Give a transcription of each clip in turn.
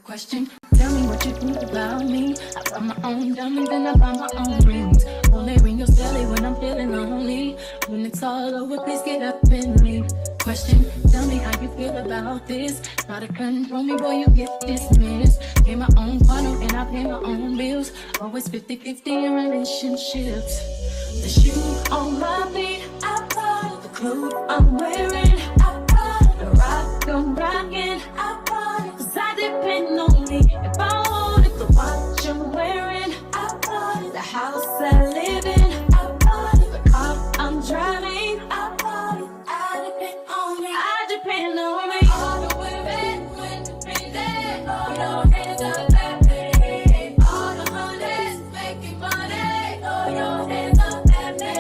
Question, tell me what you think about me. I buy my own diamonds and I buy my own rings. Only ring your celly when I'm feeling lonely. When it's all over, please get up and leave. Question, tell me how you feel about this. Try to control me, boy, you get dismissed. Pay my own funnel and I pay my own bills. Always 50-50 in relationships. The shoe on my feet, I bought the clothes I'm wearing. I bought the rock I'm rocking. I bought it 'cause I depend on me. If I wanted the watch I'm wearing, I bought it. The house I live in, I bought it. The car I'm driving, I bought it. I depend on me. I depend on me. All the women independent. All your hands up, baby. All the hunters making money. All your hands up, baby.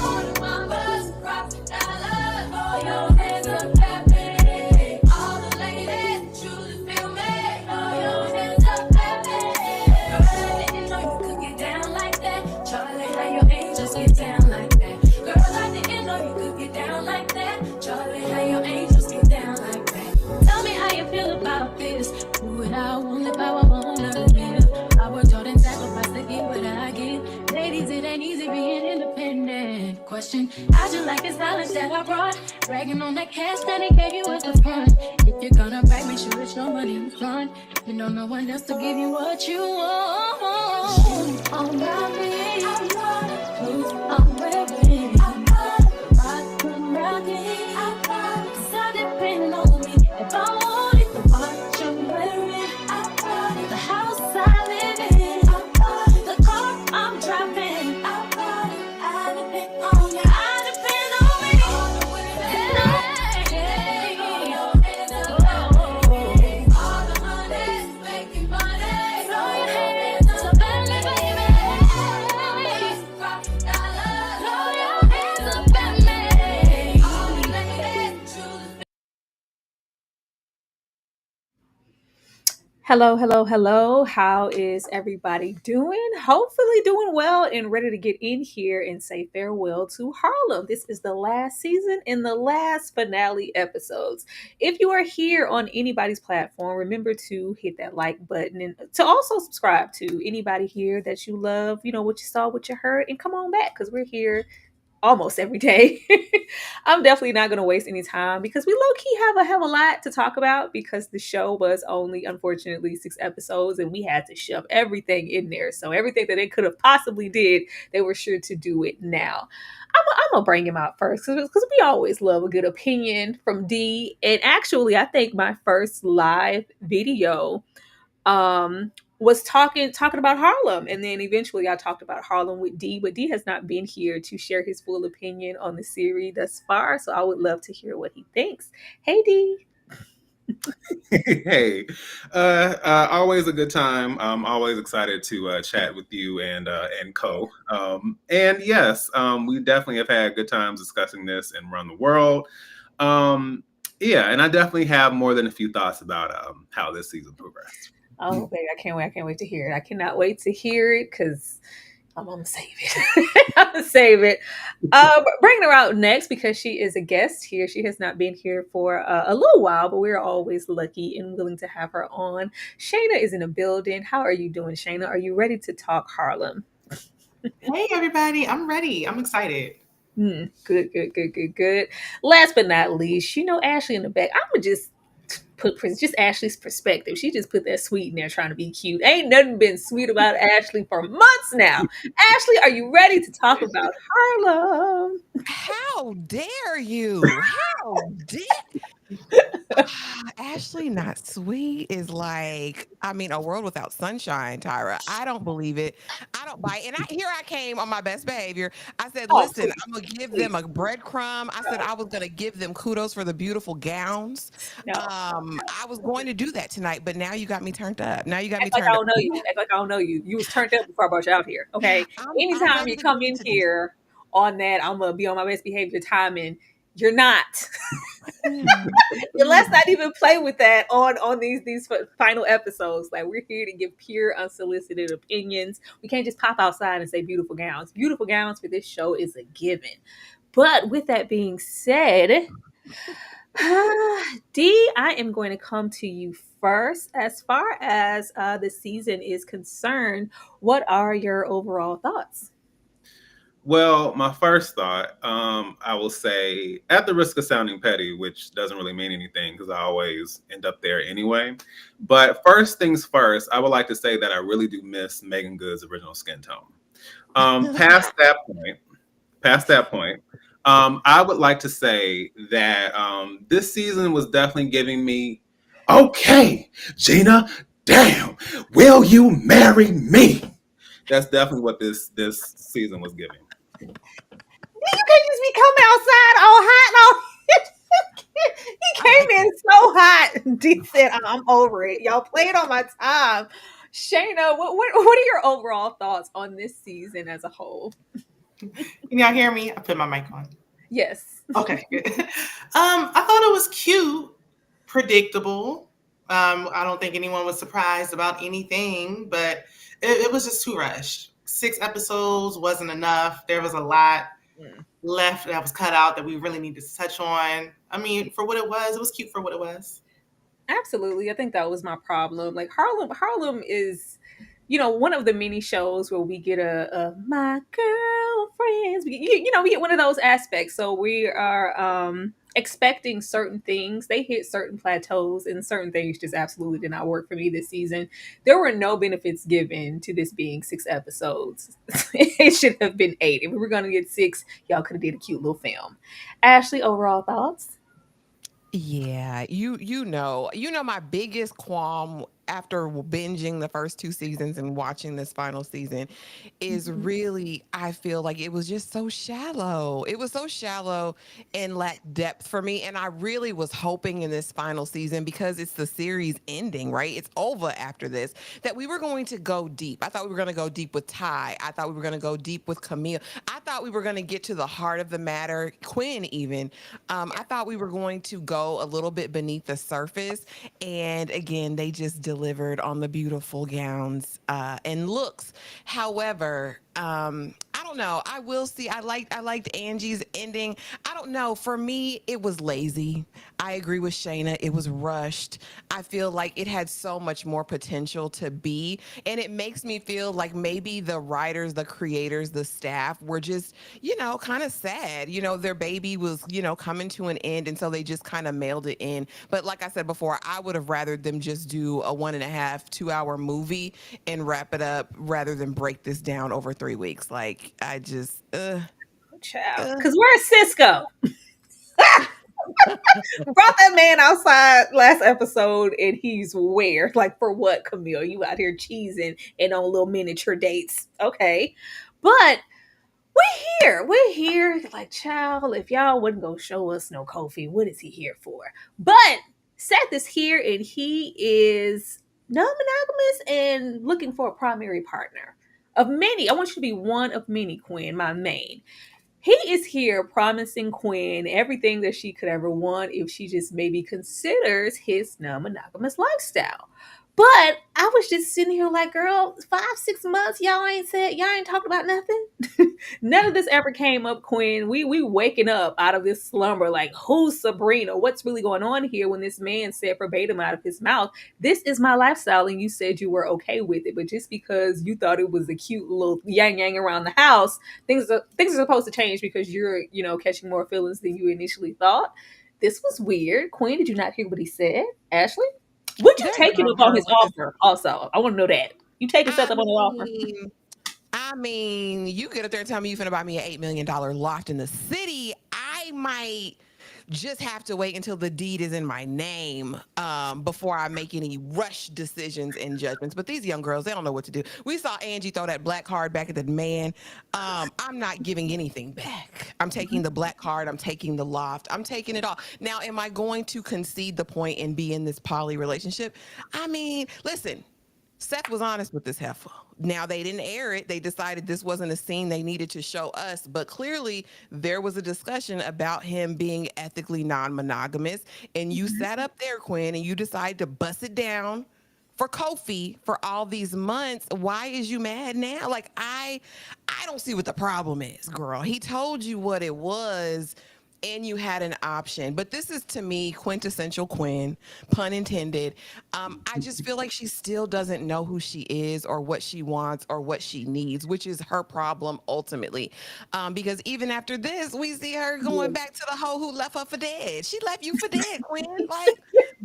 All the mamas dropping dollars. All your hands up, baby. All the ladies truly feel me. All your hands up, baby. Girl, I didn't know you could get down like that. Charlie, how your angels get down like that. Girl, I didn't know you could get down like that. Charlie, how your angels get down like that. Tell me how you feel about this. Do it how I want, live how I wanna live. I worked hard and sacrificed to get what I get. Ladies, it ain't easy being independent. Question, how'd you like this knowledge that I brought? Bragging on that cash that he gave you at the front. If you're gonna brag, make sure it's your money in front. You know no one else to give you what you want. On my feet, clothes I'm wearing. Rock I'm rocking. 'Cause I depend on me. If I wanted the watch I'm wearing, I bought it. The house I live in, I bought it. The car I'm driving, I bought it. I depend on you. I depend on me. All the women, all your hands up, baby. All the hunters making money. Throw your hands up, baby. Rock dollars. Throw your hands up, baby. All the ladies choose. Hello, hello, hello. How is everybody doing? Hopefully, doing well and ready to get in here and say farewell to Harlem. This is the last season and the last finale episodes. If you are here on anybody's platform, remember to hit that like button and to also subscribe to anybody here that you love, you know, what you saw, what you heard, and come on back because we're here almost every day. I'm definitely not going to waste any time because we low key have a lot to talk about because the show was only unfortunately 6 episodes and we had to shove everything in there. So everything that they could have possibly did, they were sure to do it now. I'm gonna bring him out first because we always love a good opinion from D. And actually, I think my first live video was talking about Harlem, and then eventually I talked about Harlem with D, but D has not been here to share his full opinion on the series thus far, so I would love to hear what he thinks. Hey D. Hey, always a good time. I'm always excited to chat with you and Co. And yes, we definitely have had good times discussing this and around the world. Yeah, and I definitely have more than a few thoughts about how this season progressed. Oh baby, I can't wait to hear it. I cannot wait to hear it because I'm gonna save it. I'm gonna save it. Bringing her out next because she is a guest here. She has not been here for a little while, but we're always lucky and willing to have her on. Shaina is in the building. How are you doing, Shaina? Are you ready to talk Harlem? Hey, everybody. I'm ready. I'm excited. Good. Last but not least, you know Ashley in the back. I'm gonna just put just Ashley's perspective. She just put that sweet in there trying to be cute. Ain't nothing been sweet about Ashley for months now. Ashley, are you ready to talk about Harlem? How dare you? How dare Ashley not sweet is like, I mean, a world without sunshine, Tyra. I don't believe it. I don't buy it. And here I came on my best behavior. I said, Oh, listen, I'm gonna give them a breadcrumb. I said I was gonna give them kudos for the beautiful gowns. no. I was going to do that tonight, but now you got me turned up. Now you got me Act like I turned up. don't know you. Act like I don't know you. You was turned up before I brought you out here. Okay. I'm Anytime ready you to come go in into here on that, I'm gonna be on my best behavior timing. You're not. Let's not even play with that on these final episodes. Like we're here to give pure unsolicited opinions. We can't just pop outside and say beautiful gowns. Beautiful gowns for this show is a given. But with that being said, D, I am going to come to you first. As far as the season is concerned, what are your overall thoughts? Well, my first thought, I will say, at the risk of sounding petty, which doesn't really mean anything because I always end up there anyway. But first things first, I would like to say that I really do miss Megan Good's original skin tone. Past that point, past that point, I would like to say that this season was definitely giving me, okay, Gina, damn, will you marry me? That's definitely what this season was giving. You can't just be coming outside all hot and all. He I like came in that. so hot. D said, I'm over it. Y'all played on my time. Shayna, what are your overall thoughts on this season as a whole? Can y'all hear me? I put my mic on. Yes. Okay, good. I thought it was cute, predictable. I don't think anyone was surprised about anything, but it was just too rushed. 6 episodes wasn't enough. There was a lot Mm. left that was cut out that we really needed to touch on. I mean, for what it was cute for what it was. Absolutely. I think that was my problem. Like Harlem is, one of the mini shows where we get a my girlfriends. We get one of those aspects. So we are expecting certain things. They hit certain plateaus, and certain things just absolutely did not work for me this season. There were no benefits given to this being 6 episodes. It should have been 8. If we were gonna get 6, y'all could have did a cute little film. Ashley, overall thoughts? Yeah, you know my biggest qualm after binging the first 2 seasons and watching this final season is really, I feel like it was just so shallow. It was so shallow and lacked depth for me. And I really was hoping in this final season, because it's the series ending, right? It's over after this, that we were going to go deep. I thought we were going to go deep with Ty. I thought we were going to go deep with Camille. I thought we were going to get to the heart of the matter, Quinn even. I thought we were going to go a little bit beneath the surface. And again, they just delivered on the beautiful gowns and looks. However, I don't know. I will see. I liked Angie's ending. I don't know. For me, it was lazy. I agree with Shaina. It was rushed. I feel like it had so much more potential to be, and it makes me feel like maybe the writers, the creators, the staff were just, kind of sad. Their baby was, coming to an end, and so they just kind of mailed it in. But like I said before, I would have rather them just do a 1.5, 2 hour movie and wrap it up rather than break this down over 3 weeks. Like, I just, Child. uh. Because where's Cisco? Brought that man outside last episode and he's where? Like, for what, Camille? You out here cheesing and on little miniature dates. Okay. But we're here. We're here. Like, child, if y'all wouldn't go show us no Kofi, what is he here for? But Seth is here and he is non-monogamous and looking for a primary partner. Of many, I want you to be one of many, Quinn, my main. He is here promising Quinn everything that she could ever want if she just maybe considers his non-monogamous lifestyle. But I was just sitting here like, girl, 5, 6 months, y'all ain't talked about nothing. None of this ever came up, Quinn. We waking up out of this slumber like, who's Sabrina? What's really going on here when this man said verbatim out of his mouth, this is my lifestyle, and you said you were okay with it. But just because you thought it was a cute little yang yang around the house, things are supposed to change because you're, catching more feelings than you initially thought. This was weird. Quinn, did you not hear what he said? Ashley? Would you That take him girl up on heard his what this. offer? Also, I want to know that. You take Seth I up on the offer? mean, I mean, you get up there and tell me you're finna buy me an $8 million loft in the city. I might just have to wait until the deed is in my name before I make any rush decisions and judgments. But these young girls, they don't know what to do. We saw Angie throw that black card back at the man. I'm not giving anything back. I'm taking the black card. I'm taking the loft. I'm taking it all. Now, am I going to concede the point and be in this poly relationship? I mean, listen. Seth was honest with this heifer. Now, they didn't air it. They decided this wasn't a scene they needed to show us, but clearly there was a discussion about him being ethically non-monogamous. And you sat up there, Quinn, and you decided to bust it down for Kofi for all these months. Why is you mad now? Like, I don't see what the problem is, girl. He told you what it was. and you had an option. But this is to me quintessential Quinn, pun intended. I just feel like she still doesn't know who she is or what she wants or what she needs, which is her problem ultimately. Because even after this, we see her going back to the hoe who left her for dead. She left you for dead, Quinn. Like,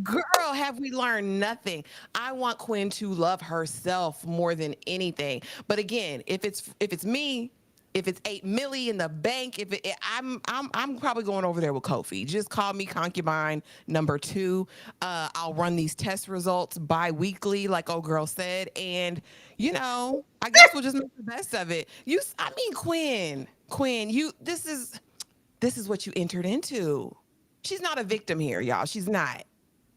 girl, have we learned nothing? I want Quinn to love herself more than anything. But again, if it's me, if it's 8 milli in the bank, I'm probably going over there with Kofi. Just call me concubine number 2. I'll run these test results bi-weekly, like old girl said, and I guess we'll just make the best of it. I mean, Quinn, this is what you entered into. She's not a victim here, y'all. She's not.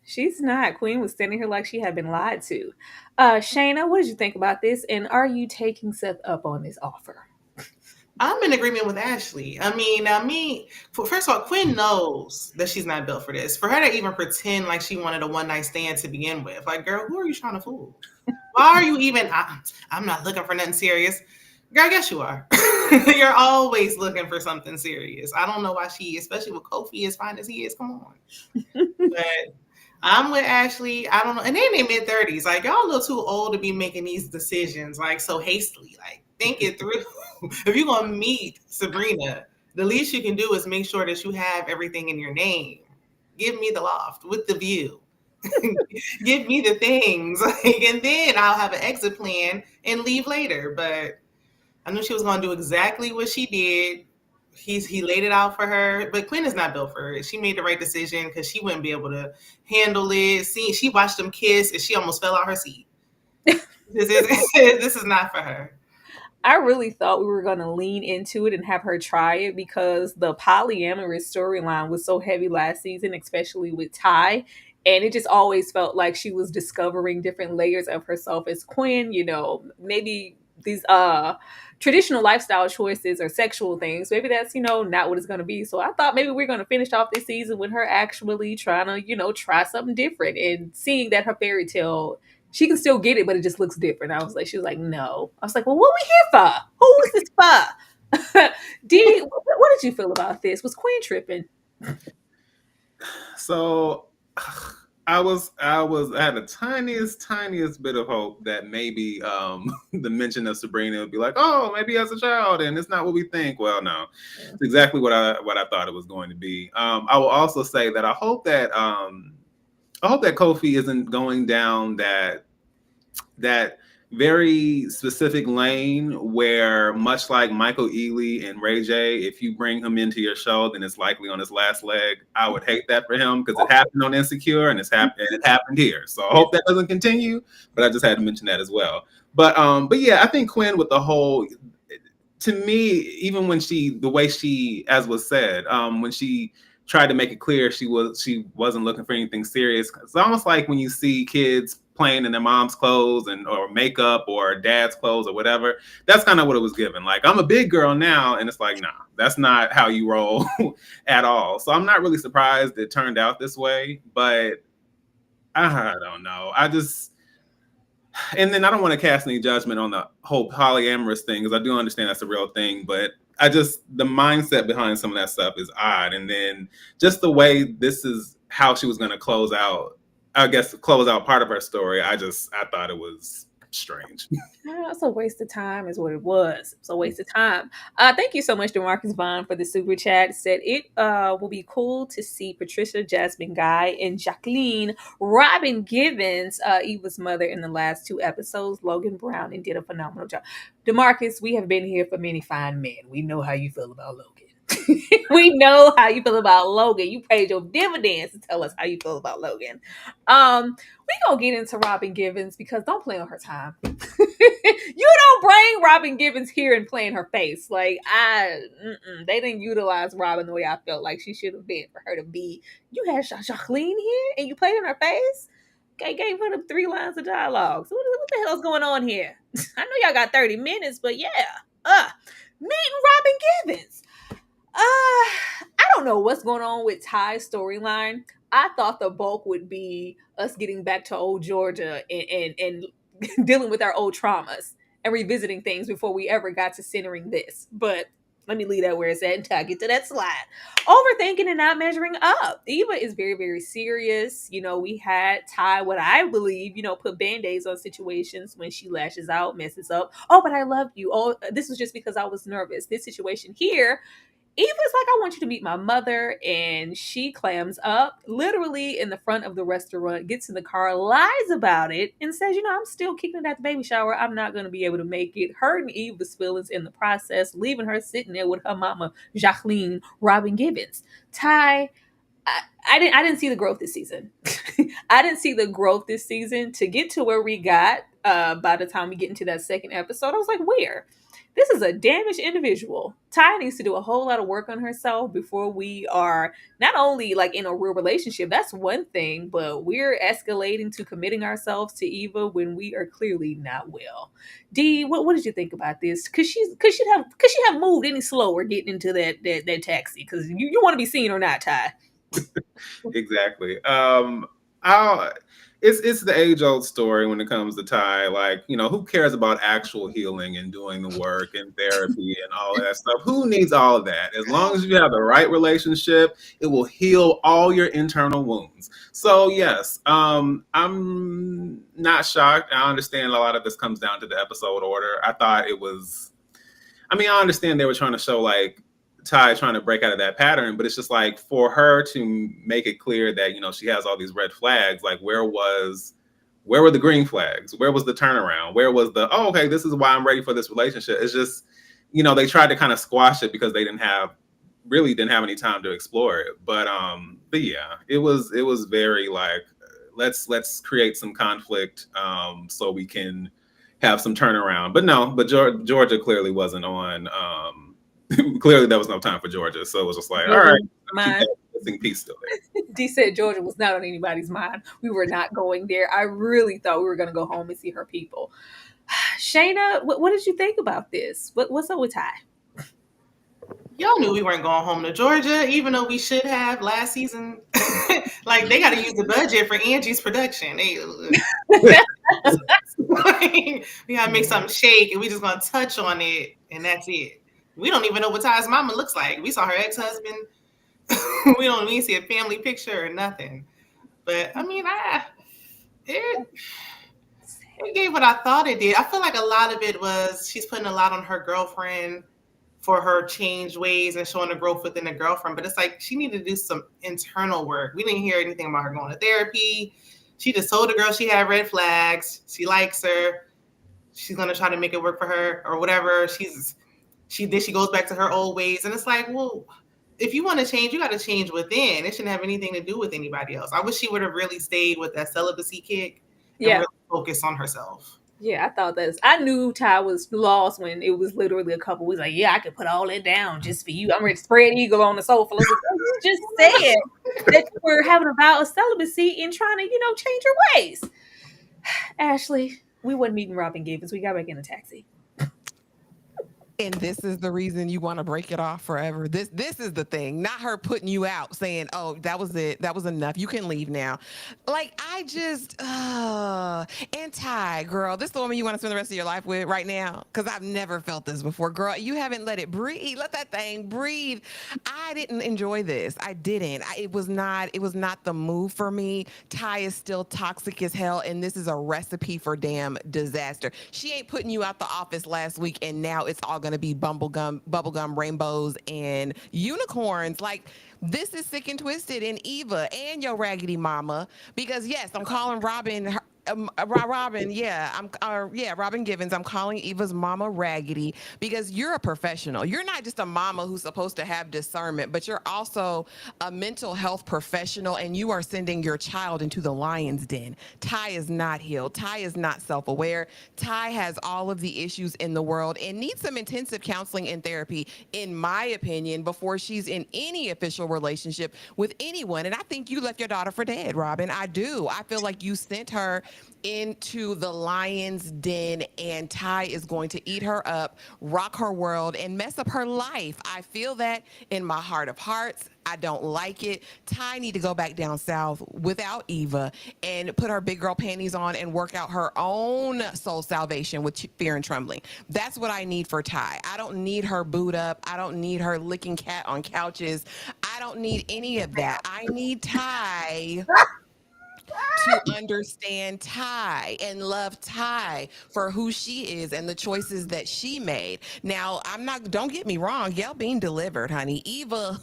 She's not. Queen was standing here like she had been lied to. Shayna, what did you think about this? And are you taking Seth up on this offer? I'm in agreement with Ashley. I mean, first of all, Quinn knows that she's not built for this. For her to even pretend like she wanted a one night stand to begin with, like, girl, who are you trying to fool? Why are you even? I'm not looking for nothing serious. Girl, I guess you are. You're always looking for something serious. I don't know why she, especially with Kofi as fine as he is, come on. But I'm with Ashley. I don't know. And they in their mid-30s. Like, y'all a little too old to be making these decisions, like, so hastily. Like, think it through. If you're going to meet Sabrina, the least you can do is make sure that you have everything in your name. Give me the loft with the view. Give me the things. And then I'll have an exit plan and leave later. But I knew she was going to do exactly what she did. He laid it out for her, but Quinn is not built for it. She made the right decision because she wouldn't be able to handle it. See, she watched them kiss and she almost fell out her seat. This is not for her. I really thought we were going to lean into it and have her try it because the polyamorous storyline was so heavy last season, especially with Ty. And it just always felt like she was discovering different layers of herself as Quinn, maybe these traditional lifestyle choices or sexual things. Maybe that's, not what it's going to be. So I thought maybe we're going to finish off this season with her actually trying to, try something different and seeing that her fairy tale, she can still get it, but it just looks different. She was like, no. I was like, well, what we here for? Who is this for? D, what did you feel about this? Was Quinn tripping? So I had the tiniest bit of hope that maybe the mention of Sabrina would be like, oh, maybe as a child, and it's not what we think. Well, no, it's exactly what I thought it was going to be. I will also say that I hope that Kofi isn't going down that very specific lane where, much like Michael Ealy and Ray J, if you bring him into your show, then it's likely on his last leg. I would hate that for him because it happened on Insecure and it happened here. So I hope that doesn't continue. But I just had to mention that as well. But yeah, I think Quinn with the whole, to me, even when the way she, as was said, when she tried to make it clear she wasn't looking for anything serious. It's almost like when you see kids playing in their mom's clothes or makeup or dad's clothes or whatever. That's kind of what it was given. Like, I'm a big girl now, and it's like, nah, that's not how you roll at all. So I'm not really surprised it turned out this way, but I don't know. And then I don't want to cast any judgment on the whole polyamorous thing because I do understand that's a real thing, but the mindset behind some of that stuff is odd. And then just the way this is how she was going to close out part of her story. I thought it was strange. It's a waste of time is what it was. It's a waste of time. Thank you so much, DeMarcus Vaughn, for the super chat. Said it will be cool to see Patricia, Jasmine Guy, and Jacqueline Robin Givens, Eva's mother, in the last 2 episodes. Logan Brown and did a phenomenal job. DeMarcus, we have been here for many fine men. We know how you feel about Logan. We know how you feel about Logan. You paid your dividends to tell us how you feel about Logan. We gonna get into Robin Givens because don't play on her time. You don't bring Robin Givens here and play in her face. Like, they didn't utilize Robin the way I felt like she should have been for her to be. You had Jacqueline here and you played in her face. Okay, gave her the 3 lines of dialogue. So what the hell's going on here? I know y'all got 30 minutes, but yeah. Meeting Robin Givens. I don't know what's going on with Ty's storyline. I thought the bulk would be us getting back to old Georgia and dealing with our old traumas and revisiting things before we ever got to centering this. But Let me leave that where it's at until I get to that slide. Overthinking and not measuring up. Eva is very, very serious. We had Ty, what I believe, put band-aids on situations when she lashes out, messes up. Oh, but I love you. Oh, this was just because I was nervous. This situation here, Eva's like, I want you to meet my mother. And she clams up literally in the front of the restaurant, gets in the car, lies about it, and says, I'm still kicking it at the baby shower. I'm not going to be able to make it. Hurting Eva's feelings in the process, leaving her sitting there with her mama, Jacqueline Robin Gibbons. Ty, I didn't see the growth this season. I didn't see the growth this season to get to where we got by the time we get into that second episode. I was like, where? This is a damaged individual. Ty needs to do a whole lot of work on herself before we are not only like in a real relationship. That's one thing, but we're escalating to committing ourselves to Eva when we are clearly not well. D, what did you think about this? Could she have moved any slower getting into that taxi? Because you want to be seen or not, Ty? Exactly. It's the age old story when it comes to Ty. Like, who cares about actual healing and doing the work and therapy and all that stuff? Who needs all of that? As long as you have the right relationship, it will heal all your internal wounds. So yes, I'm not shocked. I understand a lot of this comes down to the episode order. I thought it was. I mean, I understand they were trying to show like Ty trying to break out of that pattern, but it's just like for her to make it clear that she has all these red flags. Like where were the green flags? Where was the turnaround? Where was the okay, this is why I'm ready for this relationship? It's just they tried to kind of squash it because they didn't have any time to explore it. But yeah, it was very like let's create some conflict so we can have some turnaround. But no, Georgia clearly wasn't on. Clearly, there was no time for Georgia, so it was just like, all right, keep that missing piece still there. D said Georgia was not on anybody's mind. We were not going there. I really thought we were going to go home and see her people. Shaina, what did you think about this? What's up with Ty? Y'all knew we weren't going home to Georgia, even though we should have last season. Like, they got to use the budget for Angie's production. We got to make something shake, and we just going to touch on it, and that's it. We don't even know what Ty's mama looks like. We saw her ex-husband. We don't even see a family picture or nothing. But, I mean, it gave what I thought it did. I feel like a lot of it was she's putting a lot on her girlfriend for her changed ways and showing the growth within the girlfriend. But it's like she needed to do some internal work. We didn't hear anything about her going to therapy. She just told the girl she had red flags. She likes her. She's going to try to make it work for her or whatever. She goes back to her old ways. And it's like, well, if you want to change, you got to change within. It shouldn't have anything to do with anybody else. I wish she would have really stayed with that celibacy kick and really focus on herself. Yeah, I knew Ty was lost when it was literally a couple weeks. Like, yeah, I could put all that down just for you. I'm ready to spread eagle on the sofa. You just said that you were having a vow of celibacy and trying to, change your ways. Ashley, we wasn't meeting Robin Gibbons. We got back in a taxi. And this is the reason you want to break it off forever. This is the thing, not her putting you out saying, oh, that was it. That was enough. You can leave now. Like, I just, and Ty, girl, this is the woman you want to spend the rest of your life with right now? Because I've never felt this before. Girl, you haven't let it breathe. Let that thing breathe. I didn't enjoy this. I didn't. It was not the move for me. Ty is still toxic as hell, and this is a recipe for damn disaster. She ain't putting you out the office last week, and now it's all going to be bubblegum rainbows and unicorns. Like, this is sick and twisted in Eva and your raggedy mama, because yes, I'm calling Robin Robin Givens. I'm calling Eva's mama raggedy because you're a professional. You're not just a mama who's supposed to have discernment, but you're also a mental health professional, and you are sending your child into the lion's den. Ty is not healed. Ty is not self-aware. Ty has all of the issues in the world and needs some intensive counseling and therapy, in my opinion, before she's in any official relationship with anyone. And I think you left your daughter for dead, Robin. I do. I feel like you sent her into the lion's den, and Ty is going to eat her up, rock her world, and mess up her life. I feel that in my heart of hearts. I don't like it. Ty need to go back down south without Eva and put her big girl panties on and work out her own soul salvation with fear and trembling. That's what I need for Ty. I don't need her boot up. I don't need her licking cat on couches. I don't need any of that. I need Ty to understand Ty and love Ty for who she is and the choices that she made. Now, don't get me wrong, Yell being delivered, honey. Eva,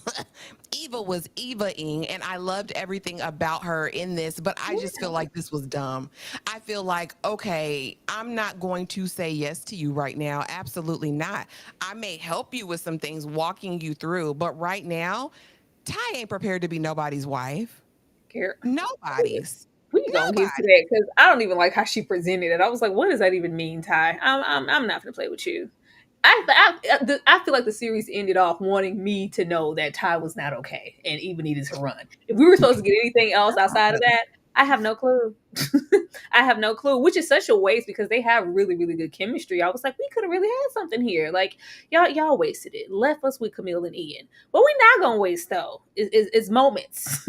Eva was Eva-ing, and I loved everything about her in this, but I just feel like this was dumb. I feel like, okay, I'm not going to say yes to you right now. Absolutely not. I may help you with some things, walking you through, but right now, Ty ain't prepared to be nobody's wife. Nobody's. We gonna get to that because I don't even like how she presented it. I was like, what does that even mean, Ty? I'm not gonna play with you. I feel like the series ended off wanting me to know that Ty was not okay and Eva needed to run. If we were supposed to get anything else outside of that, I have no clue. I have no clue, which is such a waste because they have really, really good chemistry. I was like, we could have really had something here. Like y'all wasted it. Left us with Camille and Ian. What we not gonna waste though is moments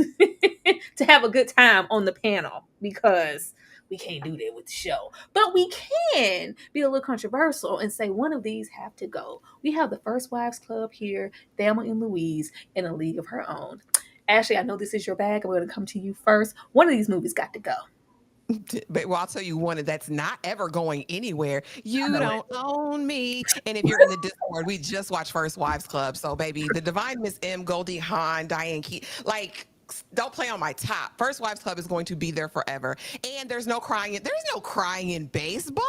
to have a good time on the panel because we can't do that with the show. But we can be a little controversial and say one of these have to go. We have the First Wives Club here, Thelma and Louise, in A League of Her Own. Ashley, I know this is your bag. I'm going to come to you first. One of these movies got to go. But I'll tell you one that's not ever going anywhere. You don't own me. And if you're in the Discord, we just watched First Wives Club. So, baby, the Divine Miss M, Goldie Hawn, Diane Keaton, like, don't play on my top. First Wives Club is going to be there forever. And there's no crying. There's no crying in baseball.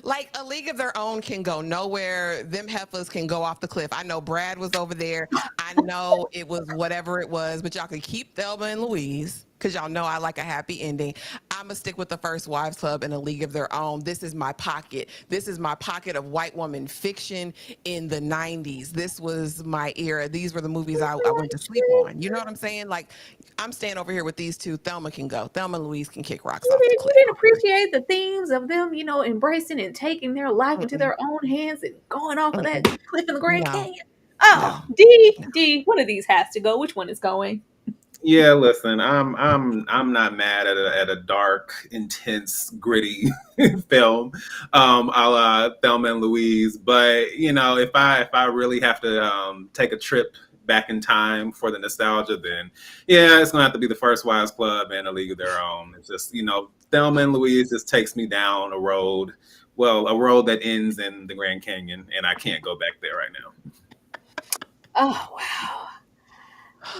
Like, A League of Their Own can go nowhere. Them heifers can go off the cliff. I know Brad was over there. I know it was whatever it was, but y'all can keep Thelma and Louise because y'all know I like a happy ending. I'm going to stick with the First Wives Club and A League of Their Own. This is my pocket. This is my pocket of white woman fiction in the 90s. This was my era. These were the movies I went to sleep on. You know what I'm saying? Like, I'm staying over here with these two. Thelma can go. Thelma and Louise can kick rocks off the cliff. You didn't appreciate the themes of them, embracing and taking their life into their own hands and going off of that cliff in the Grand Canyon. Oh, no. D, one of these has to go. Which one is going? Yeah, listen, I'm not mad at a dark, intense, gritty film, a la Thelma and Louise. But if I really have to take a trip back in time for the nostalgia, then yeah, it's gonna have to be the First Wives Club and A League of Their Own. It's just Thelma and Louise just takes me down a road that ends in the Grand Canyon, and I can't go back there right now. Oh wow.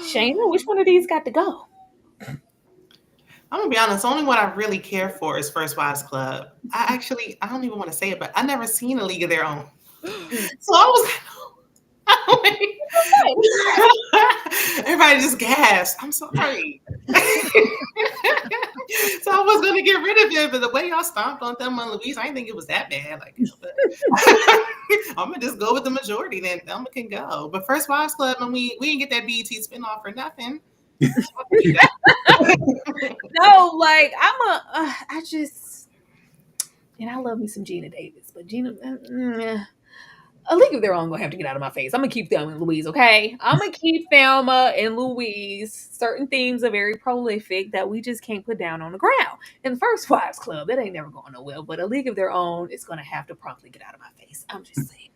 Shaina, which one of these got to go? I'm gonna be honest. The only one I really care for is First Wives Club. I don't even want to say it, but I never seen A League of Their Own, so I was everybody just gasped. I'm sorry. So I was gonna get rid of it, but the way y'all stomped on Thelma and Louise, I didn't think it was that bad. I'm gonna just go with the majority. Then Thelma can go, but First Wives Club, and we didn't get that BET spinoff for nothing. No, like I love me some Gina Davis, but Gina. A League of Their Own gonna have to get out of my face. I'm gonna keep Thelma and Louise, okay? I'm gonna keep Thelma and Louise. Certain themes are very prolific that we just can't put down on the ground. And First Wives Club, that ain't never going nowhere. But A League of Their Own is gonna have to promptly get out of my face. I'm just saying.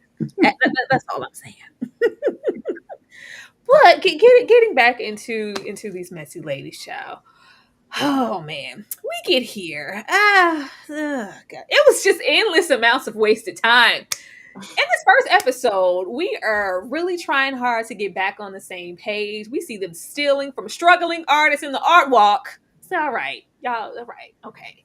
That's all I'm saying. But getting back into these messy ladies, child. Oh man, we get here. God. It was just endless amounts of wasted time. In this first episode, we are really trying hard to get back on the same page. We see them stealing from struggling artists in the art walk. It's all right, y'all. All right, okay.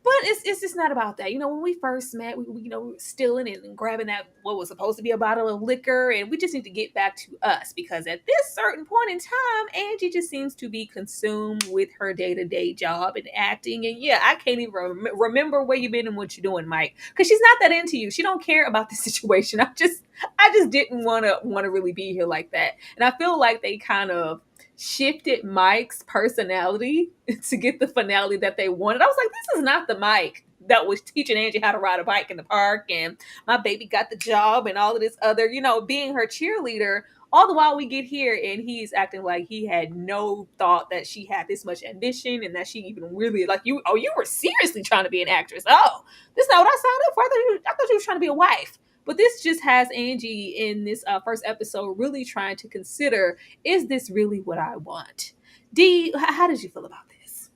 But it's just not about that. When we first met, we were stealing and grabbing that what was supposed to be a bottle of liquor, and we just need to get back to us because at this certain point in time, Angie just seems to be consumed with her day-to-day job and acting. And yeah, I can't even remember where you've been and what you're doing, Mike, because she's not that into you. She don't care about the situation. I just didn't want to really be here like that, and I feel like they kind of shifted Mike's personality to get the finale that they wanted. I was like, this is not the Mike that was teaching Angie how to ride a bike in the park and my baby got the job and all of this other, being her cheerleader. All the while we get here and he's acting like he had no thought that she had this much ambition and that she even really like you. Oh, you were seriously trying to be an actress. Oh, this is not what I signed up for. I thought you were trying to be a wife. But this just has Angie in this first episode really trying to consider, is this really what I want? D, how did you feel about this?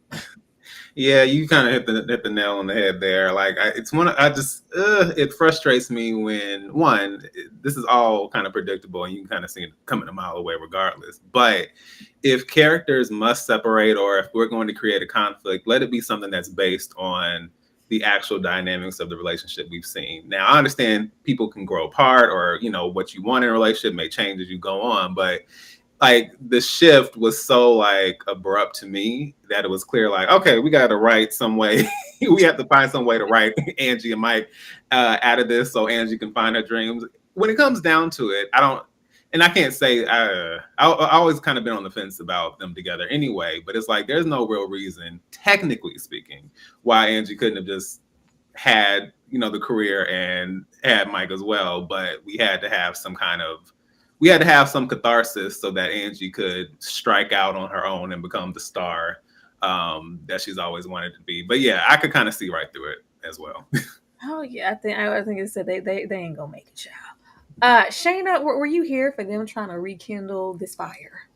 Yeah, you kind of hit the nail on the head there. Like, it frustrates me when this is all kind of predictable and you can kind of see it coming a mile away regardless. But if characters must separate or if we're going to create a conflict, let it be something that's based on the actual dynamics of the relationship we've seen. Now, I understand people can grow apart or, what you want in a relationship may change as you go on, but like the shift was so like abrupt to me that it was clear like, okay, we got to write some way. We have to find some way to write Angie and Mike out of this so Angie can find her dreams. When it comes down to it, I can't say I always kind of been on the fence about them together anyway, but it's like there's no real reason, technically speaking, why Angie couldn't have just had, the career and had Mike as well. But we had to have some catharsis so that Angie could strike out on her own and become the star that she's always wanted to be. But yeah, I could kind of see right through it as well. Oh yeah, I think it said they ain't gonna make it, y'all. Shaina, were you here for them trying to rekindle this fire?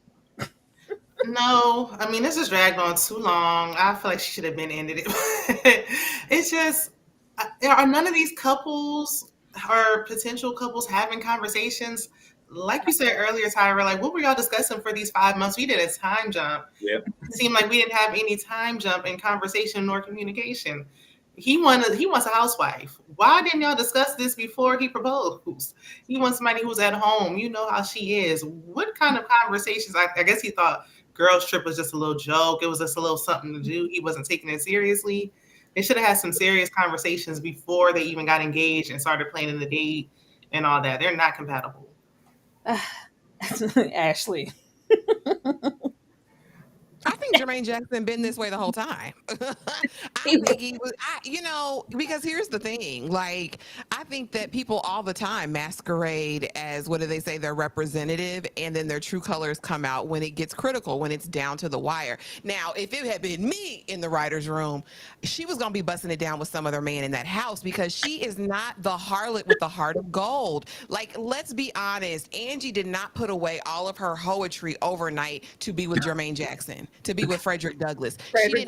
No, I mean, this has dragged on too long. I feel like she should have been ended it. It's just, are none of these couples or potential couples having conversations? Like you said earlier, Tyra, like what were y'all discussing for these 5 months? We did a time jump. Yep. It seemed like we didn't have any time jump in conversation nor communication. He wants a housewife. Why didn't y'all discuss this before he proposed? He wants somebody who's at home. You know how she is. What kind of conversations? I guess he thought girls trip was just a little joke. It was just a little something to do. He wasn't taking it seriously. They should have had some serious conversations before they even got engaged and started planning the date and all that. They're not compatible. Ashley. I think Jermaine Jackson been this way the whole time. I think he was, because here's the thing. Like, I think that people all the time masquerade as, what do they say, their representative, and then their true colors come out when it gets critical, when it's down to the wire. Now, if it had been me in the writer's room, she was going to be busting it down with some other man in that house because she is not the harlot with the heart of gold. Like, let's be honest. Angie did not put away all of her poetry overnight to be with Jermaine Jackson, to be with Frederick Douglass. She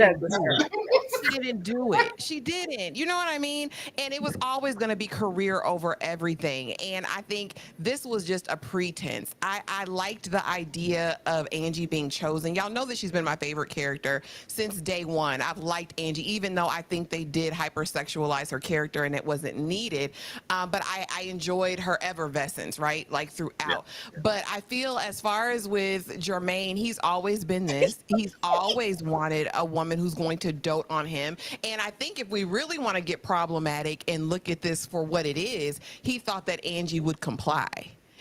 didn't do it. She didn't. You know what I mean? And it was always going to be career over everything. And I think this was just a pretense. I liked the idea of Angie being chosen. Y'all know that she's been my favorite character since day one. I've liked Angie, even though I think they did hypersexualize her character and it wasn't needed. But I enjoyed her effervescence, right? Like throughout. Yeah. But I feel as far as with Jermaine, he's always been this. He's always wanted a woman who's going to dote on him. And I think if we really want to get problematic and look at this for what it is, he thought that Angie would comply.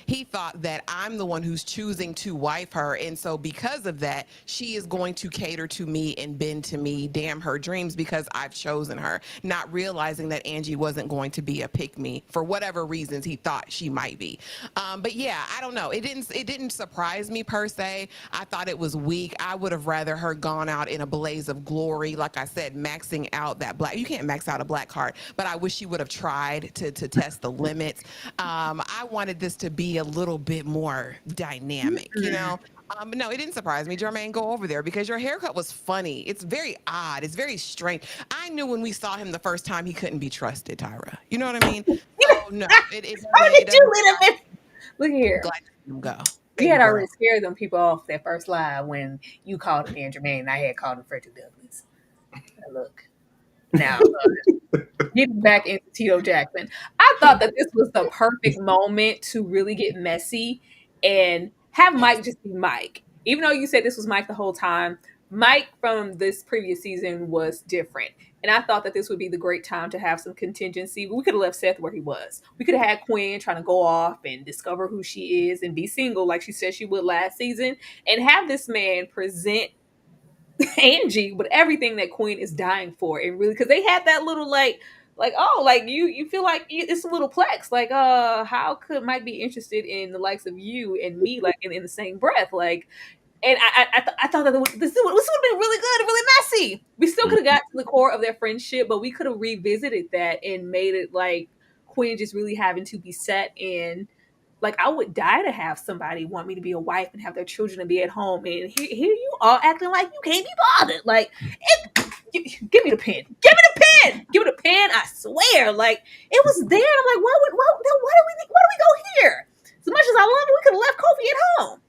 He thought that I'm the one who's choosing to wife her. And so because of that, she is going to cater to me and bend to me, damn her dreams, because I've chosen her, not realizing that Angie wasn't going to be a pick-me for whatever reasons he thought she might be. But yeah, I don't know. It didn't surprise me per se. I thought it was weak. I would have rather her gone out in a blaze of glory. Like I said, maxing out that black. You can't max out a black heart, but I wish she would have tried to test the limits. I wanted this to be a little bit more dynamic, you know? But no, it didn't surprise me. Jermaine, go over there because your haircut was funny. It's very odd. It's very strange. I knew when we saw him the first time he couldn't be trusted, Tyra. You know what I mean? So, no. How did you let him in? Look here. Glad to him go. You had already scared them people off that first live when you called him Jermaine and I had called him Frederick Douglass. Look. Now, getting back into Tito Jackson, I thought that this was the perfect moment to really get messy and have Mike just be Mike. Even though you said this was Mike the whole time, Mike from this previous season was different. And I thought that this would be the great time to have some contingency. We could have left Seth where he was. We could have had Quinn trying to go off and discover who she is and be single like she said she would last season, and have this man present Angie with everything that Quinn is dying for. And really, because they had that little like, oh, like you feel like it's a little plex. Like, how could Mike be interested in the likes of you and me, like in the same breath? Like, and I thought that this would have been really good and really messy. We still could have got to the core of their friendship, but we could have revisited that and made it like Quinn just really having to be set in. Like, I would die to have somebody want me to be a wife and have their children and be at home, and here you are acting like you can't be bothered. Like, give me the pen. Give me the pen. Give me the pen. I swear. Like, it was there. I'm like, why do we go here? As much as I love it, we could have left Kofi at home.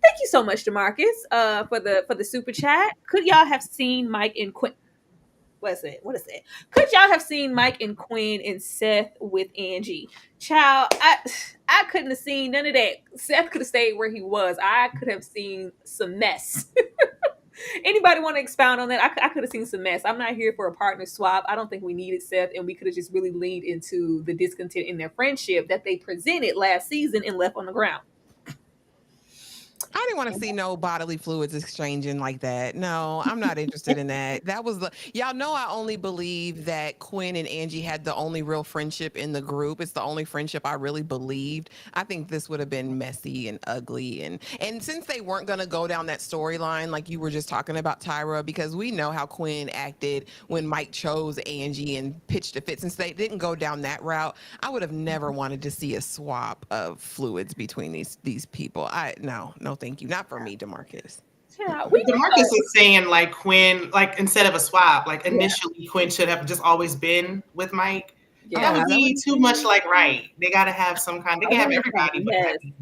Thank you so much, DeMarcus, for the super chat. Could y'all have seen Mike and Quinn? What is it? Could y'all have seen Mike and Quinn and Seth with Angie? Child, I couldn't have seen none of that. Seth could have stayed where he was. I could have seen some mess. Anybody want to expound on that? I could have seen some mess. I'm not here for a partner swap. I don't think we needed Seth, and we could have just really leaned into the discontent in their friendship that they presented last season and left on the ground. I didn't want to see no bodily fluids exchanging like that. No, I'm not interested in that. That was y'all know I only believe that Quinn and Angie had the only real friendship in the group. It's the only friendship I really believed. I think this would have been messy and ugly, and since they weren't going to go down that storyline like you were just talking about, Tyra, because we know how Quinn acted when Mike chose Angie and pitched a fit. Since they didn't go down that route, I would have never wanted to see a swap of fluids between these people. No, thank you. Not for me, DeMarcus. Yeah, DeMarcus was saying like Quinn, like instead of a swap, like initially Quinn should have just always been with Mike. That would be too much like right. They got to have some kind. They can have everybody.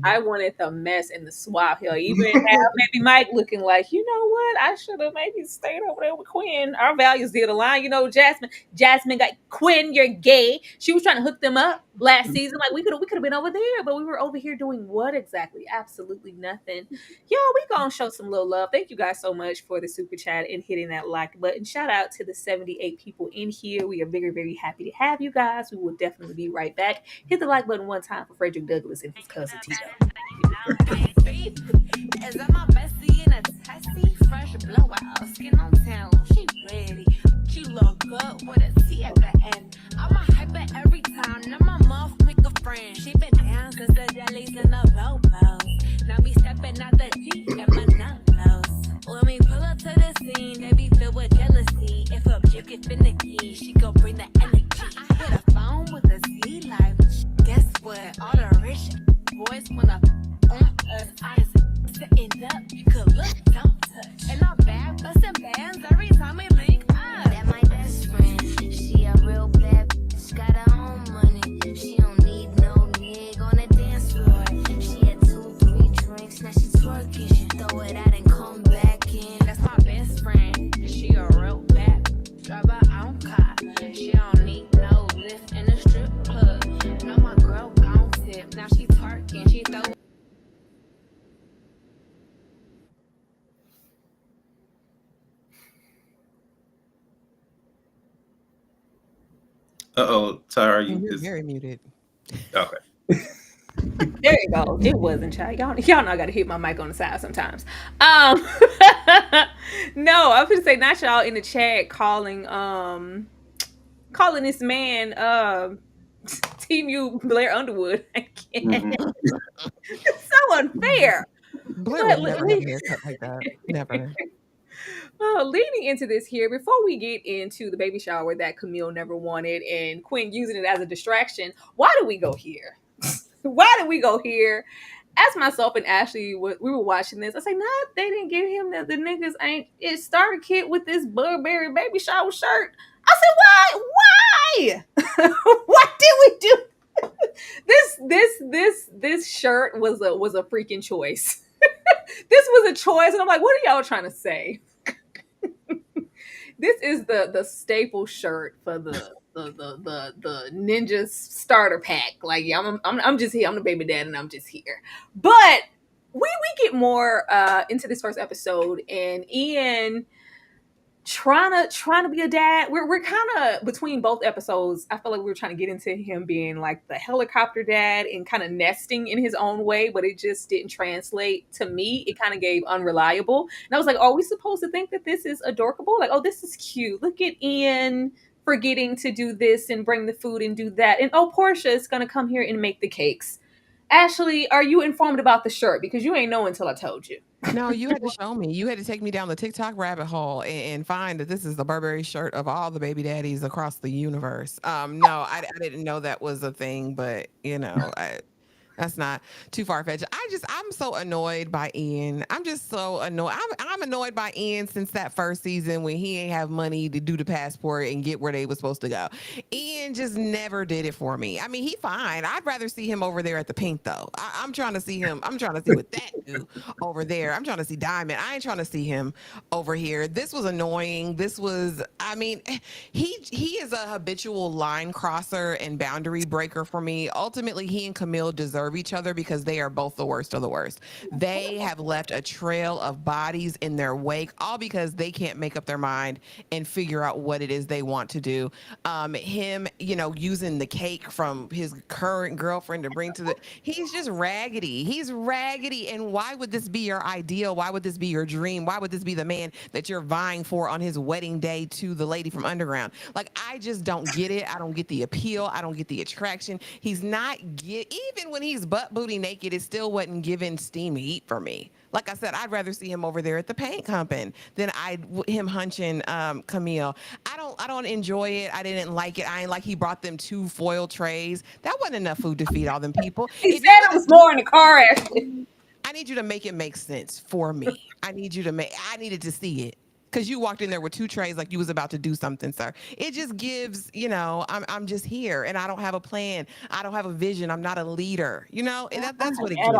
I wanted the mess and the swap. Hell, even have maybe Mike looking like, you know what? I should have maybe stayed over there with Quinn. Our values did align. You know, Jasmine got Quinn. You're gay. She was trying to hook them up last season. Like we could have been over there, but we were over here doing what exactly? Absolutely nothing. Y'all, we gonna show some little love. Thank you guys so much for the super chat and hitting that like button. Shout out to the 78 people in here. We are very, very happy to have you guys. We will definitely be right back. Hit the like button one time for Frederick Douglass and his cousin Tito. Is that my bestie in a testy? Fresh blowout, skin on town, she ready. She look good with a T at the end. I'm a hyper every time. Now my mouth make a friend. She been down since the jellies and the bobos. Now me stepping out the G and my numbers. When we pull up to the scene, they be filled with jealousy. If a chick get finicky, she gon' bring the energy. I hit a phone with a Z life. Guess what? All the rich boys wanna on us. I just sitting up, you could look, don't touch. And I'm bad, busting bands every time we link up. That my best friend, she a real bad bitch, got her own money. She don't need no nigga on the dance floor. She had 2-3 drinks, now she twerking. She throw it out and come back in. That's my best friend, she a real bad bitch, drive her own car. She don't need no lift in a strip club. No, my girl gon' tip, now she twerking, she throw. Tyra, You're very muted. Okay. There you go. It wasn't, child. Y'all know I gotta hit my mic on the side sometimes. No, I was gonna say not y'all in the chat calling this man Team U Blair Underwood. I can't. It's so unfair. Blair would never have a haircut like that. Never. Leading into this here, before we get into the baby shower that Camille never wanted and Quinn using it as a distraction, why do we go here? Why did we go here? As myself and Ashley, we were watching this, I say, nah, they didn't give him the niggas ain't it starter kit with this Burberry baby shower shirt. I said, why? What did we do? This shirt was a freaking choice. This was a choice, and I'm like, what are y'all trying to say? This is the staple shirt for the ninja starter pack. Like, yeah, I'm just here. I'm the baby dad, and I'm just here. But we get more into this first episode, and Ian trying to be a dad. We're kind of between both episodes. I feel like we were trying to get into him being like the helicopter dad and kind of nesting in his own way, but it just didn't translate to me. It kind of gave unreliable, and I was like, are we supposed to think that this is adorable? Like, oh, this is cute. Look at Ian forgetting to do this and bring the food and do that, and oh, Porsha is gonna come here and make the cakes. Ashley, are you informed about the shirt? Because you ain't know until I told you. No, you had to show me. You had to take me down the TikTok rabbit hole and find that this is the Burberry shirt of all the baby daddies across the universe. No, I didn't know that was a thing, but that's not too far fetched. I'm so annoyed by Ian. I'm just so annoyed. I'm annoyed by Ian since that first season when he ain't have money to do the passport and get where they was supposed to go. Ian just never did it for me. I mean, he fine. I'd rather see him over there at the Pink though. I'm trying to see him. I'm trying to see what that do over there. I'm trying to see Diamond. I ain't trying to see him over here. This was annoying. This was. I mean, he is a habitual line crosser and boundary breaker for me. Ultimately, he and Camille deserve each other because they are both the worst of the worst. They have left a trail of bodies in their wake, all because they can't make up their mind and figure out what it is they want to do. Him, using the cake from his current girlfriend to bring to he's just raggedy. He's raggedy. And why would this be your ideal? Why would this be your dream? Why would this be the man that you're vying for on his wedding day to the lady from Underground? Like, I just don't get it. I don't get the appeal. I don't get the attraction. He's not even when he's butt booty naked, it still wasn't giving steamy heat for me. Like I said, I'd rather see him over there at the paint company than him hunching Camille. I don't enjoy it. I didn't like it. I ain't like he brought them 2 foil trays. That wasn't enough food to feed all them people. He said it was more in the car, Ashley. I need you to make it make sense for me. I needed to see it. Because you walked in there with 2 trays like you was about to do something, sir. It just gives, I'm just here and I don't have a plan. I don't have a vision. I'm not a leader, and that's what it gives to me.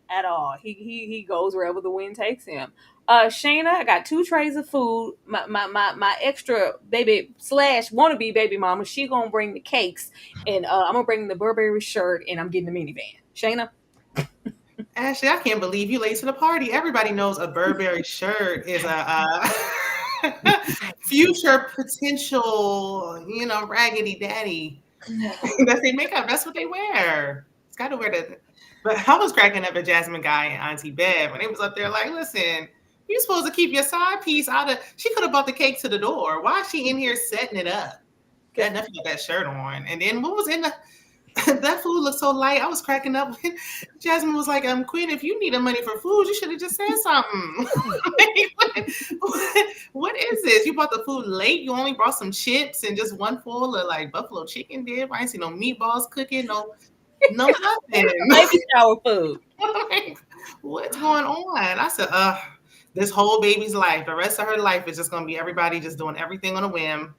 At all. He goes wherever the wind takes him. Shaina, I got 2 trays of food. My extra baby / wannabe baby mama, she gonna bring the cakes, and I'm gonna bring the Burberry shirt, and I'm getting the minivan. Shaina? Ashley, I can't believe you late to the party. Everybody knows a Burberry shirt is a future potential, raggedy daddy. That's their makeup. That's what they wear. It's got to wear that. But I was cracking up at Jasmine Guy and Auntie Bev when they was up there like, listen, you're supposed to keep your side piece out of. She could have brought the cake to the door. Why is she in here setting it up? Got nothing with that shirt on. And then what was in the? That food looked so light. I was cracking up when Jasmine was like, Quinn, if you needed money for food, you should have just said something. What is this? You bought the food late? You only brought some chips and just one full of like buffalo chicken dip? I ain't see no meatballs cooking, no nothing. Baby shower food. What's going on? I said, this whole baby's life, the rest of her life is just going to be everybody just doing everything on a whim.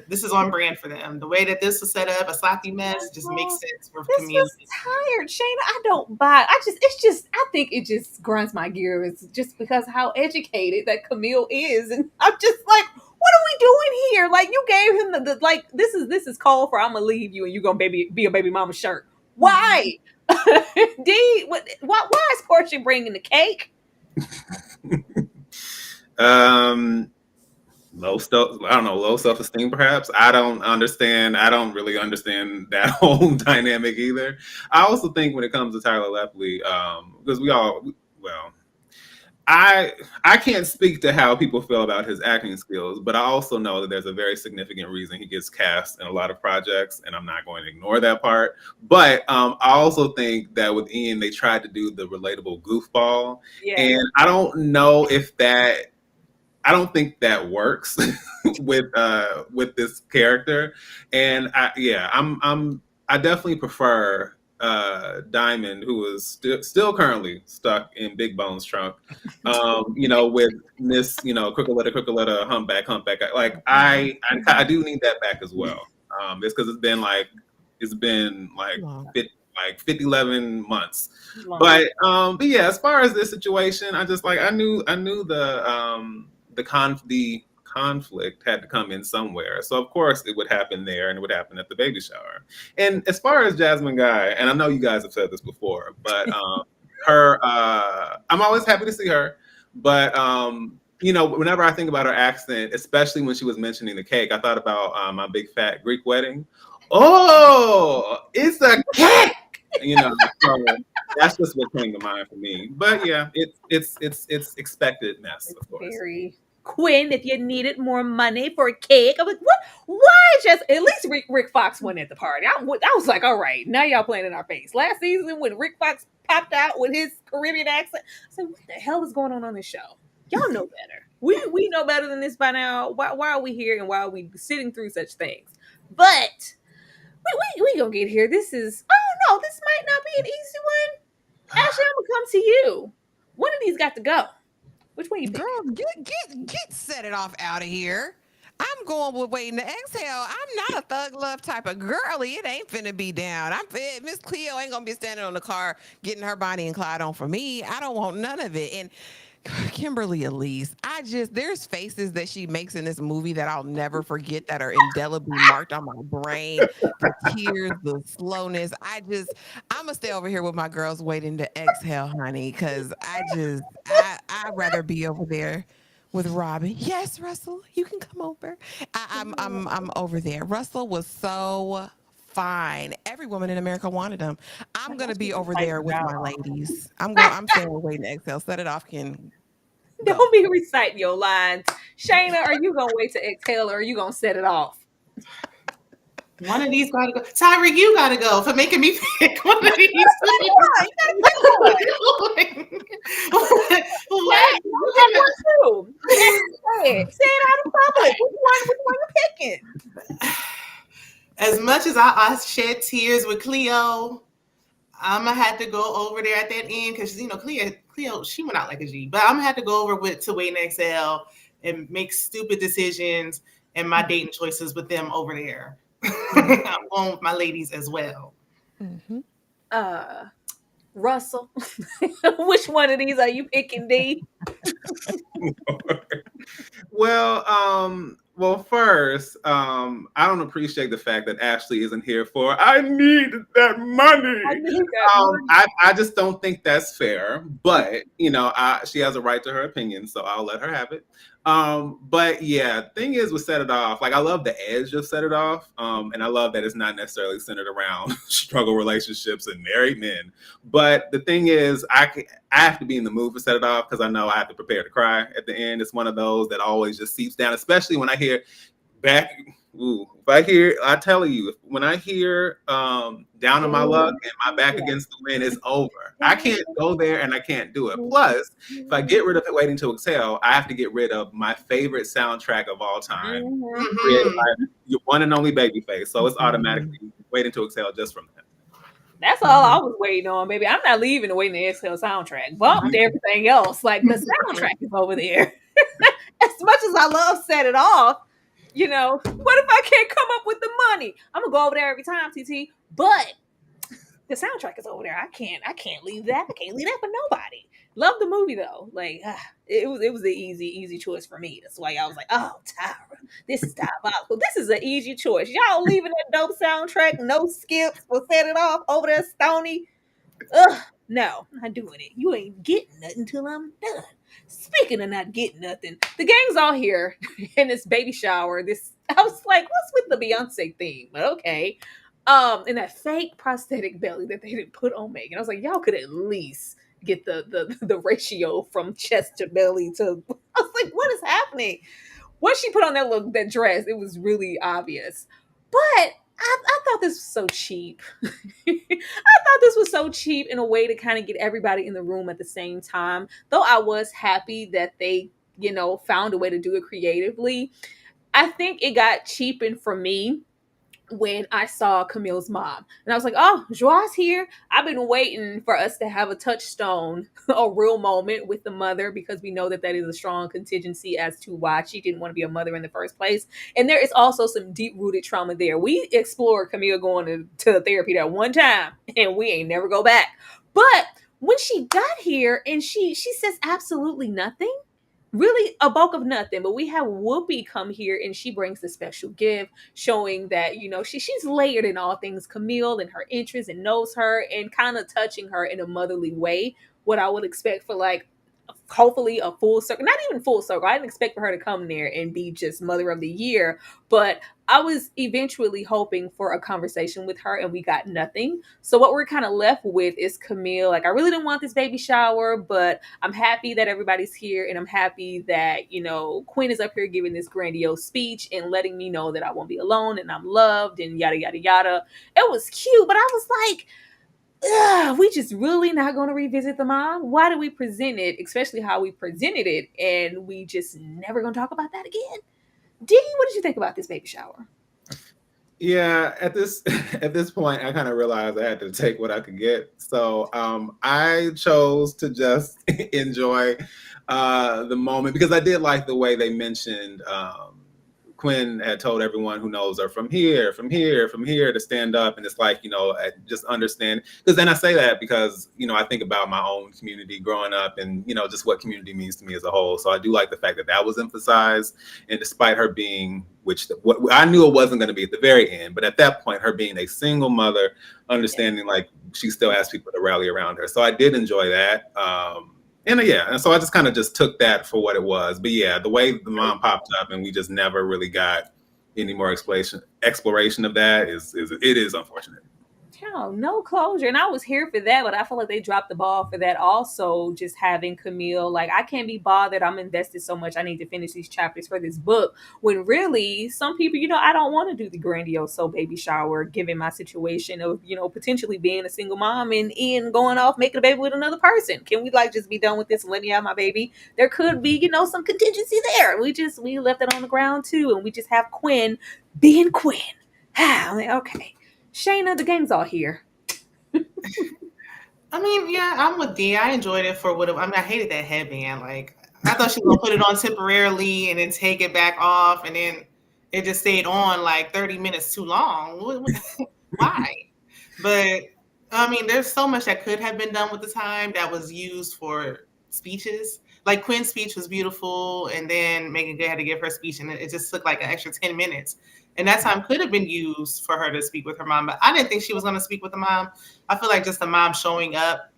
This is on brand for them. The way that this was set up, a sloppy mess, just makes sense for community. This was tired, Shaina. I don't buy. I think it just grinds my gears just because how educated that Camille is, and I'm just like, what are we doing here? Like, you gave him the like. This is called for. I'm gonna leave you, and you gonna be a baby mama shirt. Why? D. Why is Porsha bringing the cake? Low self-esteem, perhaps. I don't really understand that whole dynamic either. I also think when it comes to Tyler Lepley, because I can't speak to how people feel about his acting skills, but I also know that there's a very significant reason he gets cast in a lot of projects, and I'm not going to ignore that part. But I also think that with Ian, they tried to do the relatable goofball, and I don't know if that. I don't think that works with this character, and I definitely prefer Diamond, who is still currently stuck in Big Bone's trunk, with Miss, Crookaletta, humpback. Like I do need that back as well. It's because it's been 50, 11 months. But yeah, as far as this situation, I just I knew the conflict had to come in somewhere. So of course it would happen there, and it would happen at the baby shower. And as far as Jasmine Guy, and I know you guys have said this before, but her, I'm always happy to see her, but whenever I think about her accent, especially when she was mentioning the cake, I thought about My Big Fat Greek Wedding. Oh, it's a cake, so that's just what came to mind for me. But yeah, it's expectedness, of course. Very Quinn, if you needed more money for a cake. I'm like, what? Why just at least Rick Fox went at the party? I was like, all right, now y'all playing in our face. Last season when Rick Fox popped out with his Caribbean accent, I said, what the hell is going on this show? Y'all know better. We know better than this by now. Why are we here and why are we sitting through such things? But we gonna get here. This might not be an easy one. Ashley, I'm gonna come to you. One of these got to go. Which one you pick? Girl, get set it off out of here. I'm going with waiting to exhale. I'm not a thug love type of girly. It ain't finna be down. Miss Cleo ain't gonna be standing on the car getting her Bonnie and Clyde on for me. I don't want none of it. And Kimberly Elise, there's faces that she makes in this movie that I'll never forget that are indelibly marked on my brain. The tears, the slowness. I'm gonna stay over here with my girls waiting to exhale, honey, because I'd rather be over there with Robin. Yes, Russell, you can come over. I'm over there. Russell was so fine. Every woman in America wanted him. I'm gonna be over there with my ladies. I'm saying waiting to exhale. Set it off, Ken. Don't be reciting your lines. Shayna, are you gonna wait to exhale or are you gonna set it off? One of these gotta go. Tyreek, you gotta go for making me pick one of these. What? Say it out in public. Which one you picking? As much as I shed tears with Cleo, I'm gonna have to go over there at that end because Cleo, she went out like a G. But I'm gonna have to go over to Wait and Exhale and make stupid decisions and my dating choices with them over there. I'm going with my ladies as well. Mm-hmm. Russell, which one of these are you picking, D? Well, first, I don't appreciate the fact that Ashley isn't here for I need that money. I just don't think that's fair. But she has a right to her opinion, so I'll let her have it. But yeah, thing is with Set It Off, like I love the edge of Set It Off, and I love that it's not necessarily centered around struggle relationships and married men. But the thing is, I have to be in the mood for Set It Off because I know I have to prepare to cry at the end. It's one of those that always just seeps down, especially when I hear I tell you, when I hear Down on My Luck and My Back Against the Wind, it's over. I can't go there and I can't do it. Plus, if I get rid of it Waiting to Exhale, I have to get rid of my favorite soundtrack of all time, created by your one and only Babyface. So it's automatically Waiting to Exhale just from that. That's all I was waiting on, baby. I'm not leaving the Waiting to Exhale soundtrack. Bumped everything else. Like the soundtrack is over there. As much as I love Set It Off, what if I can't come up with the money? I'm gonna go over there every time, TT. But the soundtrack is over there. I can't leave that. I can't leave that for nobody. Love the movie though. Like it was an easy choice for me. That's why I was like, oh, Tyra, this is diabolical. This is an easy choice. Y'all leaving that dope soundtrack, no skips, will Set It Off over there, Stony. No, I'm not doing it. You ain't getting nothing till I'm done. Speaking of not getting nothing, the gang's all here in this baby shower. I was like, what's with the Beyonce theme? But okay. And that fake prosthetic belly that they didn't put on Megan. I was like, y'all could at least get the ratio from chest to belly to. I was like, what is happening? Once she put on that dress, it was really obvious. But I thought this was so cheap. I thought this was so cheap in a way to kind of get everybody in the room at the same time. Though I was happy that they, found a way to do it creatively. I think it got cheapened for me when I saw Camille's mom. And I was like, oh, Joie's here. I've been waiting for us to have a touchstone, a real moment with the mother, because we know that is a strong contingency as to why she didn't want to be a mother in the first place. And there is also some deep-rooted trauma there. We explored Camille going to therapy that one time, and we ain't never go back. But when she got here and she says absolutely nothing, really a bulk of nothing, but we have Whoopi come here and she brings the special gift showing that, she's layered in all things Camille and her interests and knows her and kind of touching her in a motherly way what I would expect for like hopefully a full circle, not even full circle. I didn't expect for her to come there and be just mother of the year, but I was eventually hoping for a conversation with her and we got nothing. So what we're kind of left with is Camille. Like, I really didn't want this baby shower, but I'm happy that everybody's here and I'm happy that, you know, Quinn is up here giving this grandiose speech and letting me know that I won't be alone and I'm loved and yada, yada, yada. It was cute, but I was like, ugh, we just really not going to revisit the mom? Why do we present it, especially how we presented it, and we just never going to talk about that again? Dee, what did you think about this baby shower? Yeah, at this at this point, I kind of realized I had to take what I could get. So I chose to just enjoy the moment because I did like the way they mentioned Quinn had told everyone who knows her from here, from here, from here to stand up. And it's like, you know, just understand. Because then I say that because, you know, I think about my own community growing up and, you know, just what community means to me as a whole. So I do like the fact that that was emphasized. And despite her being, what I knew it wasn't going to be at the very end, but at that point, her being a single mother, understanding like she still has people to rally around her. So I did enjoy that. And so I just kind of just took that for what it was. But yeah, the way the mom popped up and we just never really got any more exploration of that is unfortunate. Hell, no closure. And I was here for that, but I feel like they dropped the ball for that also, just having Camille. Like, I can't be bothered. I'm invested so much. I need to finish these chapters for this book. When really, some people, you know, I don't want to do the grandiose baby shower, given my situation of, you know, potentially being a single mom and Ian going off making a baby with another person. Can we like just be done with this and let me have my baby? There could be, you know, some contingency there. We left it on the ground too. And we just have Quinn being Quinn. I'm like, okay. Shaina, the gang's all here. I mean, yeah, I'm with Dee. I enjoyed it for what I mean, I hated that headband. Like, I thought she was gonna put it on temporarily and then take it back off, and then it just stayed on like 30 minutes too long. Why? But I mean, there's so much that could have been done with the time that was used for speeches. Like Quinn's speech was beautiful, and then Megan Good had to give her speech, and it just took like an extra 10 minutes. And that time could have been used for her to speak with her mom, but I didn't think she was going to speak with the mom. I feel like just the mom showing up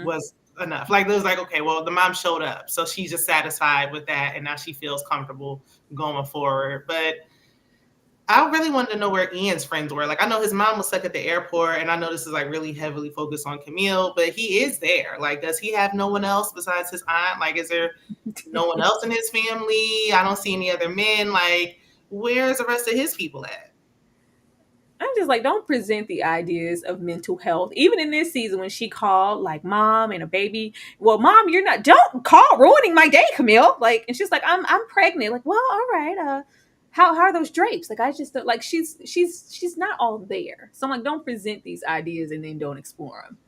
was enough. Like, it was like, okay, well, the mom showed up, so she's just satisfied with that, and now she feels comfortable going forward. But I really wanted to know where Ian's friends were. Like, I know his mom was stuck at the airport, and I know this is like really heavily focused on Camille, but he is there. Like, does he have no one else besides his aunt? Like, is there no one else in his family? I don't see any other men. Like, where's the rest of his people at? I'm just like, don't present the ideas of mental health. Even in this season, when she called like mom and a baby, well, mom, you're not. Don't call ruining my day, Camille. Like, and she's like, I'm pregnant. Like, well, all right. How are those drapes? Like, I just like she's not all there. So I'm like, don't present these ideas and then don't explore them.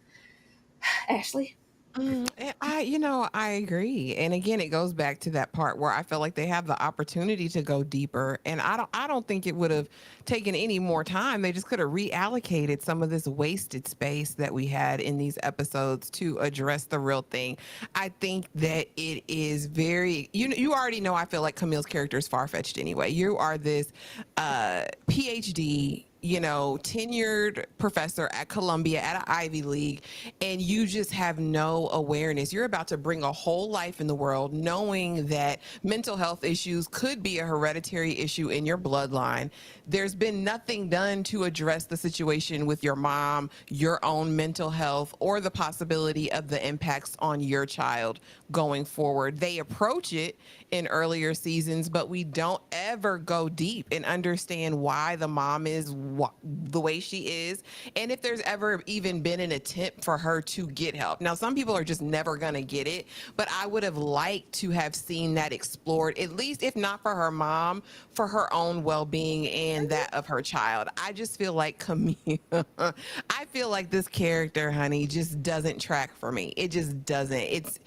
Ashley. I agree. And again, it goes back to that part where I feel like they have the opportunity to go deeper. And I don't think it would have taken any more time. They just could have reallocated some of this wasted space that we had in these episodes to address the real thing. I think that it is very, you already know, I feel like Camille's character is far-fetched anyway. You are this PhD, tenured professor at Columbia at an Ivy League, and you just have no awareness. You're about to bring a whole life in the world knowing that mental health issues could be a hereditary issue in your bloodline. There's been nothing done to address the situation with your mom, your own mental health, or the possibility of the impacts on your child going forward. They approach it in earlier seasons, but we don't ever go deep and understand why the mom is the way she is, and if there's ever even been an attempt for her to get help. Now, some people are just never gonna get it, but I would have liked to have seen that explored, at least if not for her mom, for her own well-being and that of her child. I just feel like Camille, I feel like this character, honey, just doesn't track for me. It just doesn't.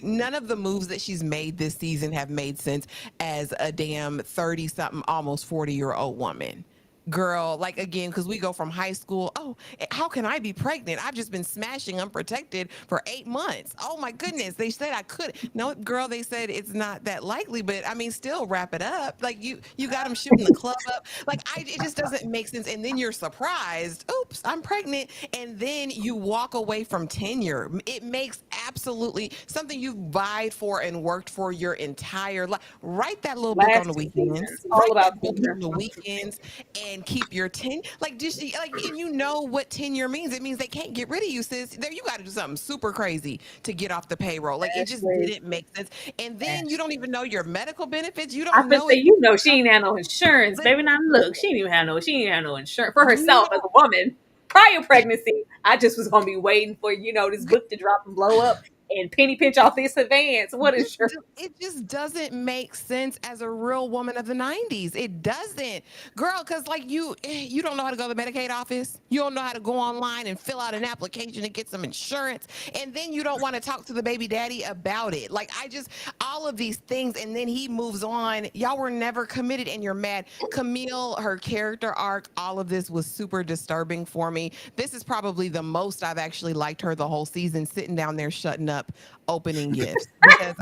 None of the moves that she's made this season have made sense as a damn 30-something, almost 40-year-old woman. girl, like again, because we go from high school. Oh, how can I be pregnant? I've just been smashing unprotected for 8 months. Oh my goodness. They said I could. No, girl, they said it's not that likely, but I mean, still wrap it up. Like you got them shooting the club up. Like it just doesn't make sense. And then you're surprised. Oops, I'm pregnant. And then you walk away from tenure. It makes absolutely something you've vied for and worked for your entire life. Write that little book on Last the two weekends. seasons, all Write about that book tenure. on the weekends and keep your tenure. Like just like, and you know what tenure means. It means they can't get rid of you, sis. There, you got to do something super crazy to get off the payroll. Like it just Ashley, didn't make sense. And then you Ashley. don't even know your medical benefits. You I don't could know say, if you know, she ain't had no insurance, but baby. Now look, she ain't had no insurance for you herself as a woman. Prior pregnancy, I just was gonna be waiting for, this book to drop and blow up and penny pinch off this advance. What is your it just doesn't make sense as a real woman of the 90s. It doesn't. Girl, cuz like you don't know how to go to the Medicaid office. You don't know how to go online and fill out an application to get some insurance, and then you don't want to talk to the baby daddy about it. Like I just all of these things, and then he moves on. Y'all were never committed and you're mad. Camille, her character arc, all of this was super disturbing for me. This is probably the most I've actually liked her the whole season, sitting down there shutting up, opening gifts, because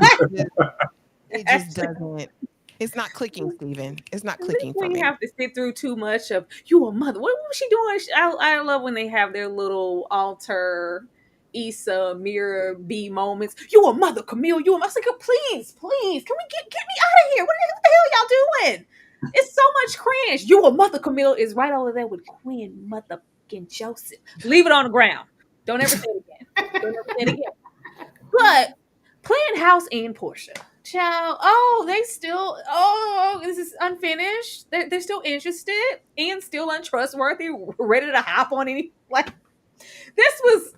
it just doesn't. It's not clicking, Steven. It's not clicking for when you me. have to sit through too much of you a mother? What was she doing? I love when they have their little altar Issa mirror B moments. You a mother, Camille. You a mother. I was like, please, please, can we get me out of here? What the hell y'all doing? It's so much cringe. You a mother, Camille is right over there with Quinn, motherfucking Joseph. Leave it on the ground. Don't ever say it again. Don't ever say it again. But playing house and Porsha. Child, they still, this is unfinished. They're still interested and still untrustworthy, ready to hop on any, like, this was,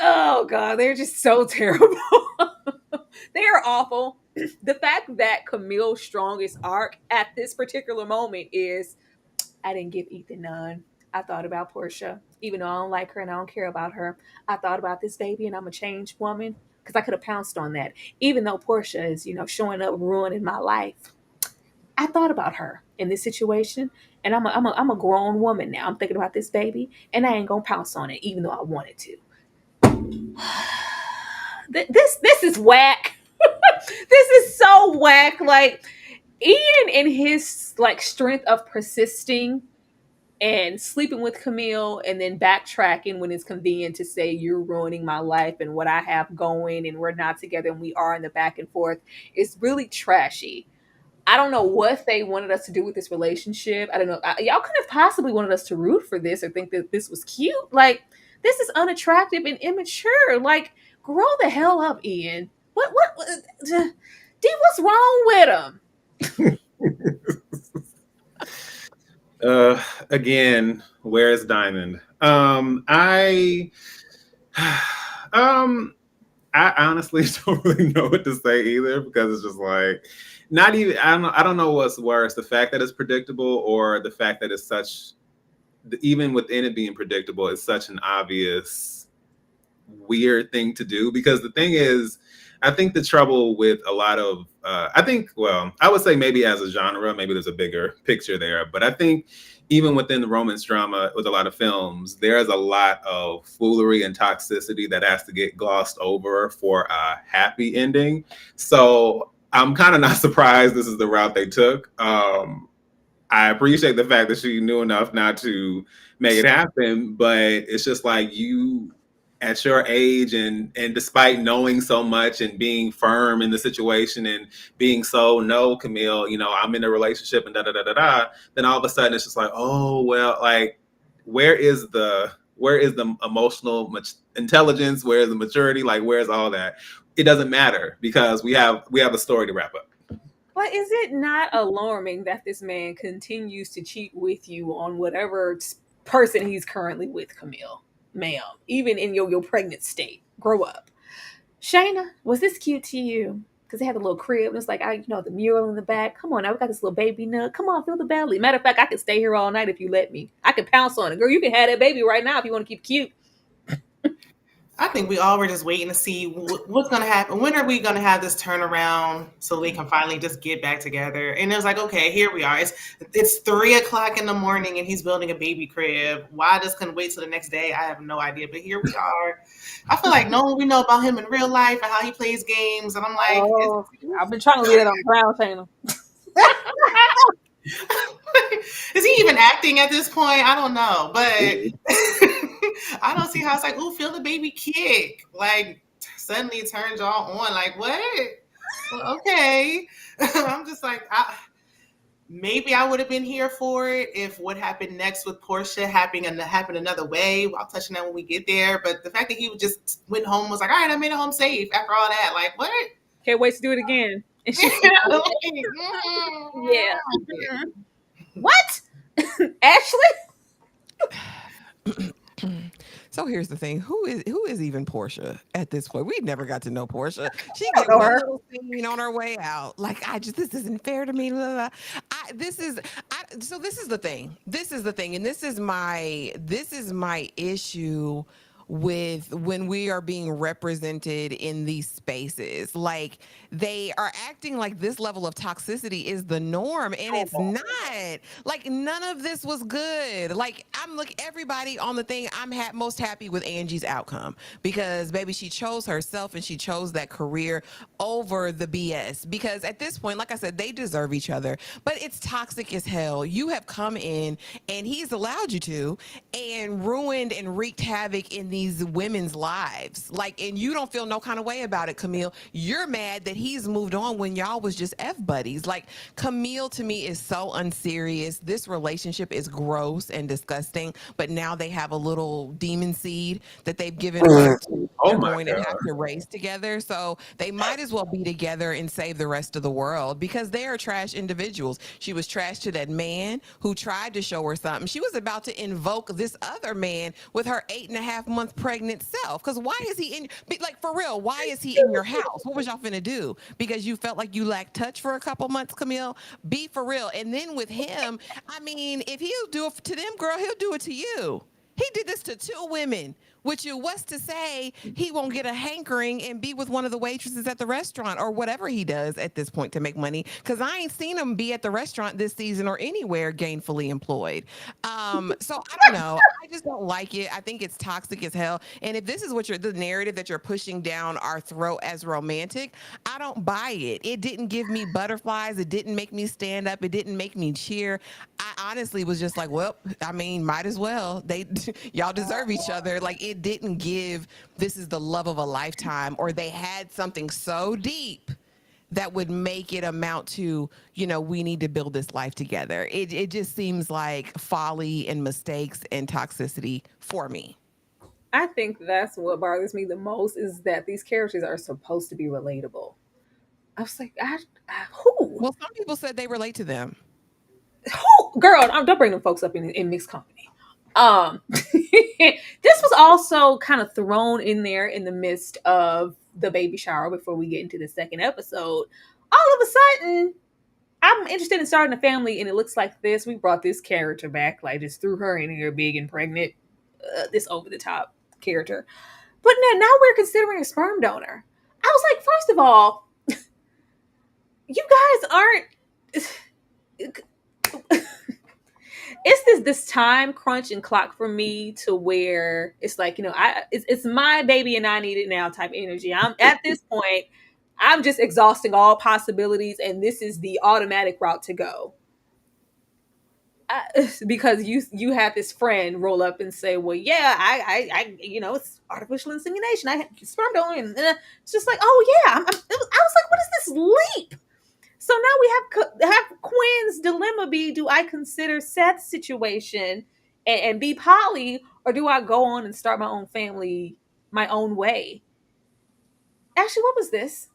oh God, they're just so terrible. They are awful. The fact that Camille's strongest arc at this particular moment is, I didn't give Ethan none. I thought about Porsha, even though I don't like her and I don't care about her. I thought about this baby and I'm a changed woman because I could have pounced on that. Even though Porsha is, showing up ruining my life, I thought about her in this situation, and I'm a grown woman now. I'm thinking about this baby, and I ain't gonna pounce on it, even though I wanted to. This is whack. This is so whack. Like Ian and his like strength of persisting and sleeping with Camille and then backtracking when it's convenient to say you're ruining my life and what I have going and we're not together and we are in the back and forth is really trashy. I don't know what they wanted us to do with this relationship. I don't know. Y'all could have possibly wanted us to root for this or think that this was cute. Like, this is unattractive and immature. Like, grow the hell up, Ian. D, what's wrong with him? Again, where's Diamond? I honestly don't really know what to say either, because it's just like, not even, I don't know what's worse, the fact that it's predictable or the fact that it's such, even within it being predictable, it's such an obvious weird thing to do. Because the thing is, I think the trouble with a lot of, I would say maybe as a genre, maybe there's a bigger picture there, but I think even within the romance drama with a lot of films, there's a lot of foolery and toxicity that has to get glossed over for a happy ending. So I'm kind of not surprised this is the route they took. I appreciate the fact that she knew enough not to make it happen, but it's just like, you at your age and despite knowing so much and being firm in the situation and being so, no, Camille, I'm in a relationship and da da da da da, then all of a sudden it's just like, oh well, like where is the emotional intelligence, where is the maturity, like where's all that? It doesn't matter because we have a story to wrap up. But is it not alarming that this man continues to cheat with you on whatever person he's currently with, Camille? Ma'am, even in your pregnant state, grow up. Shaina, was this cute to you? Because they had a little crib and it's like, the mural in the back. Come on, now we got this little baby nut. Come on, feel the belly. Matter of fact, I can stay here all night if you let me. I can pounce on it. Girl, you can have that baby right now if you want to keep cute. I think we all were just waiting to see what's going to happen. When are we going to have this turnaround so they can finally just get back together? And it was like, okay, here we are. It's 3 o'clock in the morning and he's building a baby crib. Why just couldn't wait till the next day? I have no idea. But here we are. I feel like knowing we know about him in real life and how he plays games, and I'm like, Oh, I've been trying to leave it on the ground, Shaina. is he even acting at this point? I don't know, but I don't see how it's like, ooh, feel the baby kick. Like suddenly it turns y'all on. Like what? Well, okay. I'm just like, maybe I would have been here for it if what happened next with Porsha happened another way. I'll touch on that when we get there. But the fact that he just went home was like, all right, I made it home safe after all that. Like what? Can't wait to do it again. And she yeah. What? Ashley? So here's the thing: who is even Porsha at this point? We never got to know Porsha. She don't get know one her. little scene on her way out. Like this isn't fair to me. Blah, blah. So this is the thing. This is the thing, and this is my issue with when we are being represented in these spaces. Like they are acting like this level of toxicity is the norm, and it's not. Like none of this was good. Like everybody on the thing, I'm most happy with Angie's outcome because baby, she chose herself and she chose that career over the BS. Because at this point, like I said, they deserve each other, but it's toxic as hell. You have come in and he's allowed you to and ruined and wreaked havoc in these women's lives. Like, and you don't feel no kind of way about it, Camille. You're mad that he's moved on when y'all was just F buddies. Like, Camille to me is so unserious. This relationship is gross and disgusting, but now they have a little demon seed that they've given birth to. They're going to have to raise together. So they might as well be together and save the rest of the world because they are trash individuals. She was trash to that man who tried to show her something. She was about to invoke this other man with her 8.5-month pregnant self. Because why is he in, like, for real, why is he in your house? What was y'all finna do? Because you felt like you lacked touch for a couple months, Camille? Be for real. And then with him, I mean, if he'll do it to them, girl, he'll do it to you. He did this to 2 women. Which you what's to say he won't get a hankering and be with one of the waitresses at the restaurant or whatever he does at this point to make money? Because I ain't seen him be at the restaurant this season or anywhere gainfully employed. So I don't know. I just don't like it. I think it's toxic as hell. And if this is what the narrative that you're pushing down our throat as romantic, I don't buy it. It didn't give me butterflies. It didn't make me stand up. It didn't make me cheer. I honestly was just like, well, I mean, might as well. Y'all deserve each other. Like it didn't give this is the love of a lifetime, or they had something so deep that would make it amount to, we need to build this life together. It just seems like folly and mistakes and toxicity for me. I think that's what bothers me the most is that these characters are supposed to be relatable. I was like, who? Well, some people said they relate to them. Who? Girl, don't bring them folks up in mixed company. This was also kind of thrown in there in the midst of the baby shower before we get into the second episode. All of a sudden, I'm interested in starting a family, and it looks like this. We brought this character back, like just threw her in here big and pregnant. This over the top character. But now we're considering a sperm donor. I was like, first of all, you guys aren't. It's this time crunch and clock for me to where it's like, it's my baby and I need it now type energy. I'm at this point, I'm just exhausting all possibilities, and this is the automatic route to go. Because you had this friend roll up and say, well, yeah, I it's artificial insemination. I had sperm donor, and it's just like, oh yeah, I was like, what is this leap? So now we have Quinn's dilemma be, do I consider Seth's situation and be poly, or do I go on and start my own family my own way? Ashley, what was this?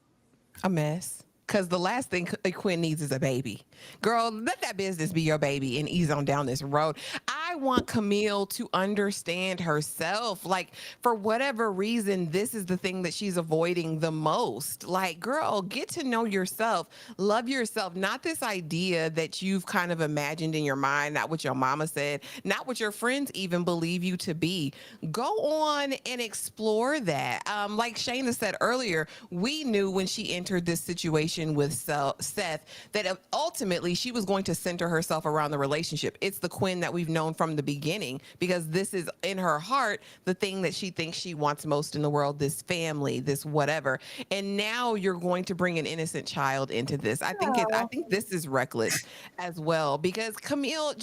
A mess. Because the last thing Quinn needs is a baby. Girl, let that business be your baby and ease on down this road. I want Camille to understand herself. Like, for whatever reason, this is the thing that she's avoiding the most. Like, girl, get to know yourself, love yourself, not this idea that you've kind of imagined in your mind, not what your mama said, not what your friends even believe you to be. Go on and explore that. Like Shaina said earlier, we knew when she entered this situation with Seth that ultimately she was going to center herself around the relationship. It's the Quinn that we've known from the beginning, because this is in her heart the thing that she thinks she wants most in the world, this family, this whatever. And now you're going to bring an innocent child into this. I think this is reckless as well, because Camille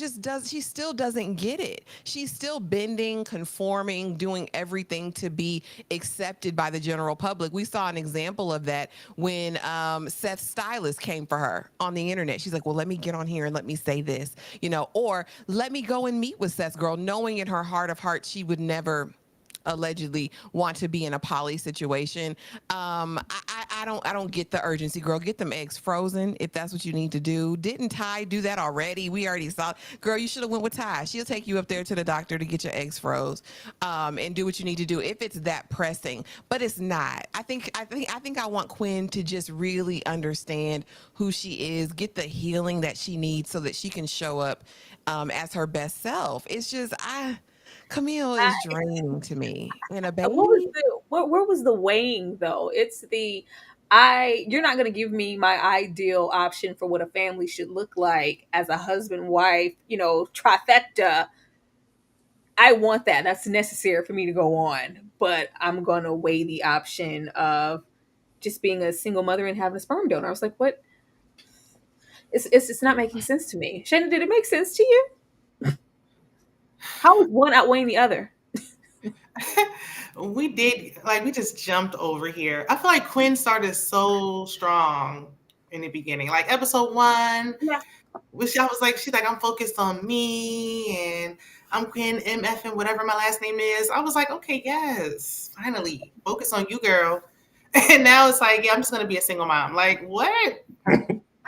she still doesn't get it. She's still bending, conforming, doing everything to be accepted by the general public. We saw an example of that when Seth's stylist came for her on the internet. She's like, well, let me get on here and let me say this, or let me go and meet with Seth's girl, knowing in her heart of hearts she would never allegedly want to be in a poly situation. I don't get the urgency, girl. Get them eggs frozen if that's what you need to do. Didn't Ty do that already? We already saw. Girl, you should have went with Ty. She'll take you up there to the doctor to get your eggs froze, and do what you need to do if it's that pressing. But it's not. I think I want Quinn to just really understand who she is, get the healing that she needs so that she can show up as her best self. It's just Camille is draining to me. And a baby. Where was the weighing though? It's you're not going to give me my ideal option for what a family should look like as a husband, wife, trifecta. I want that. That's necessary for me to go on. But I'm going to weigh the option of just being a single mother and having a sperm donor. I was like, what? It's not making sense to me. Shaina, did it make sense to you? How is one outweighing the other? We just jumped over here. I feel like Quinn started so strong in the beginning. Like episode 1, Yeah. which I was like, she's like, I'm focused on me and I'm Quinn MF and whatever my last name is. I was like, okay, yes, finally, focus on you, girl. And now it's like, yeah, I'm just gonna be a single mom. Like, what?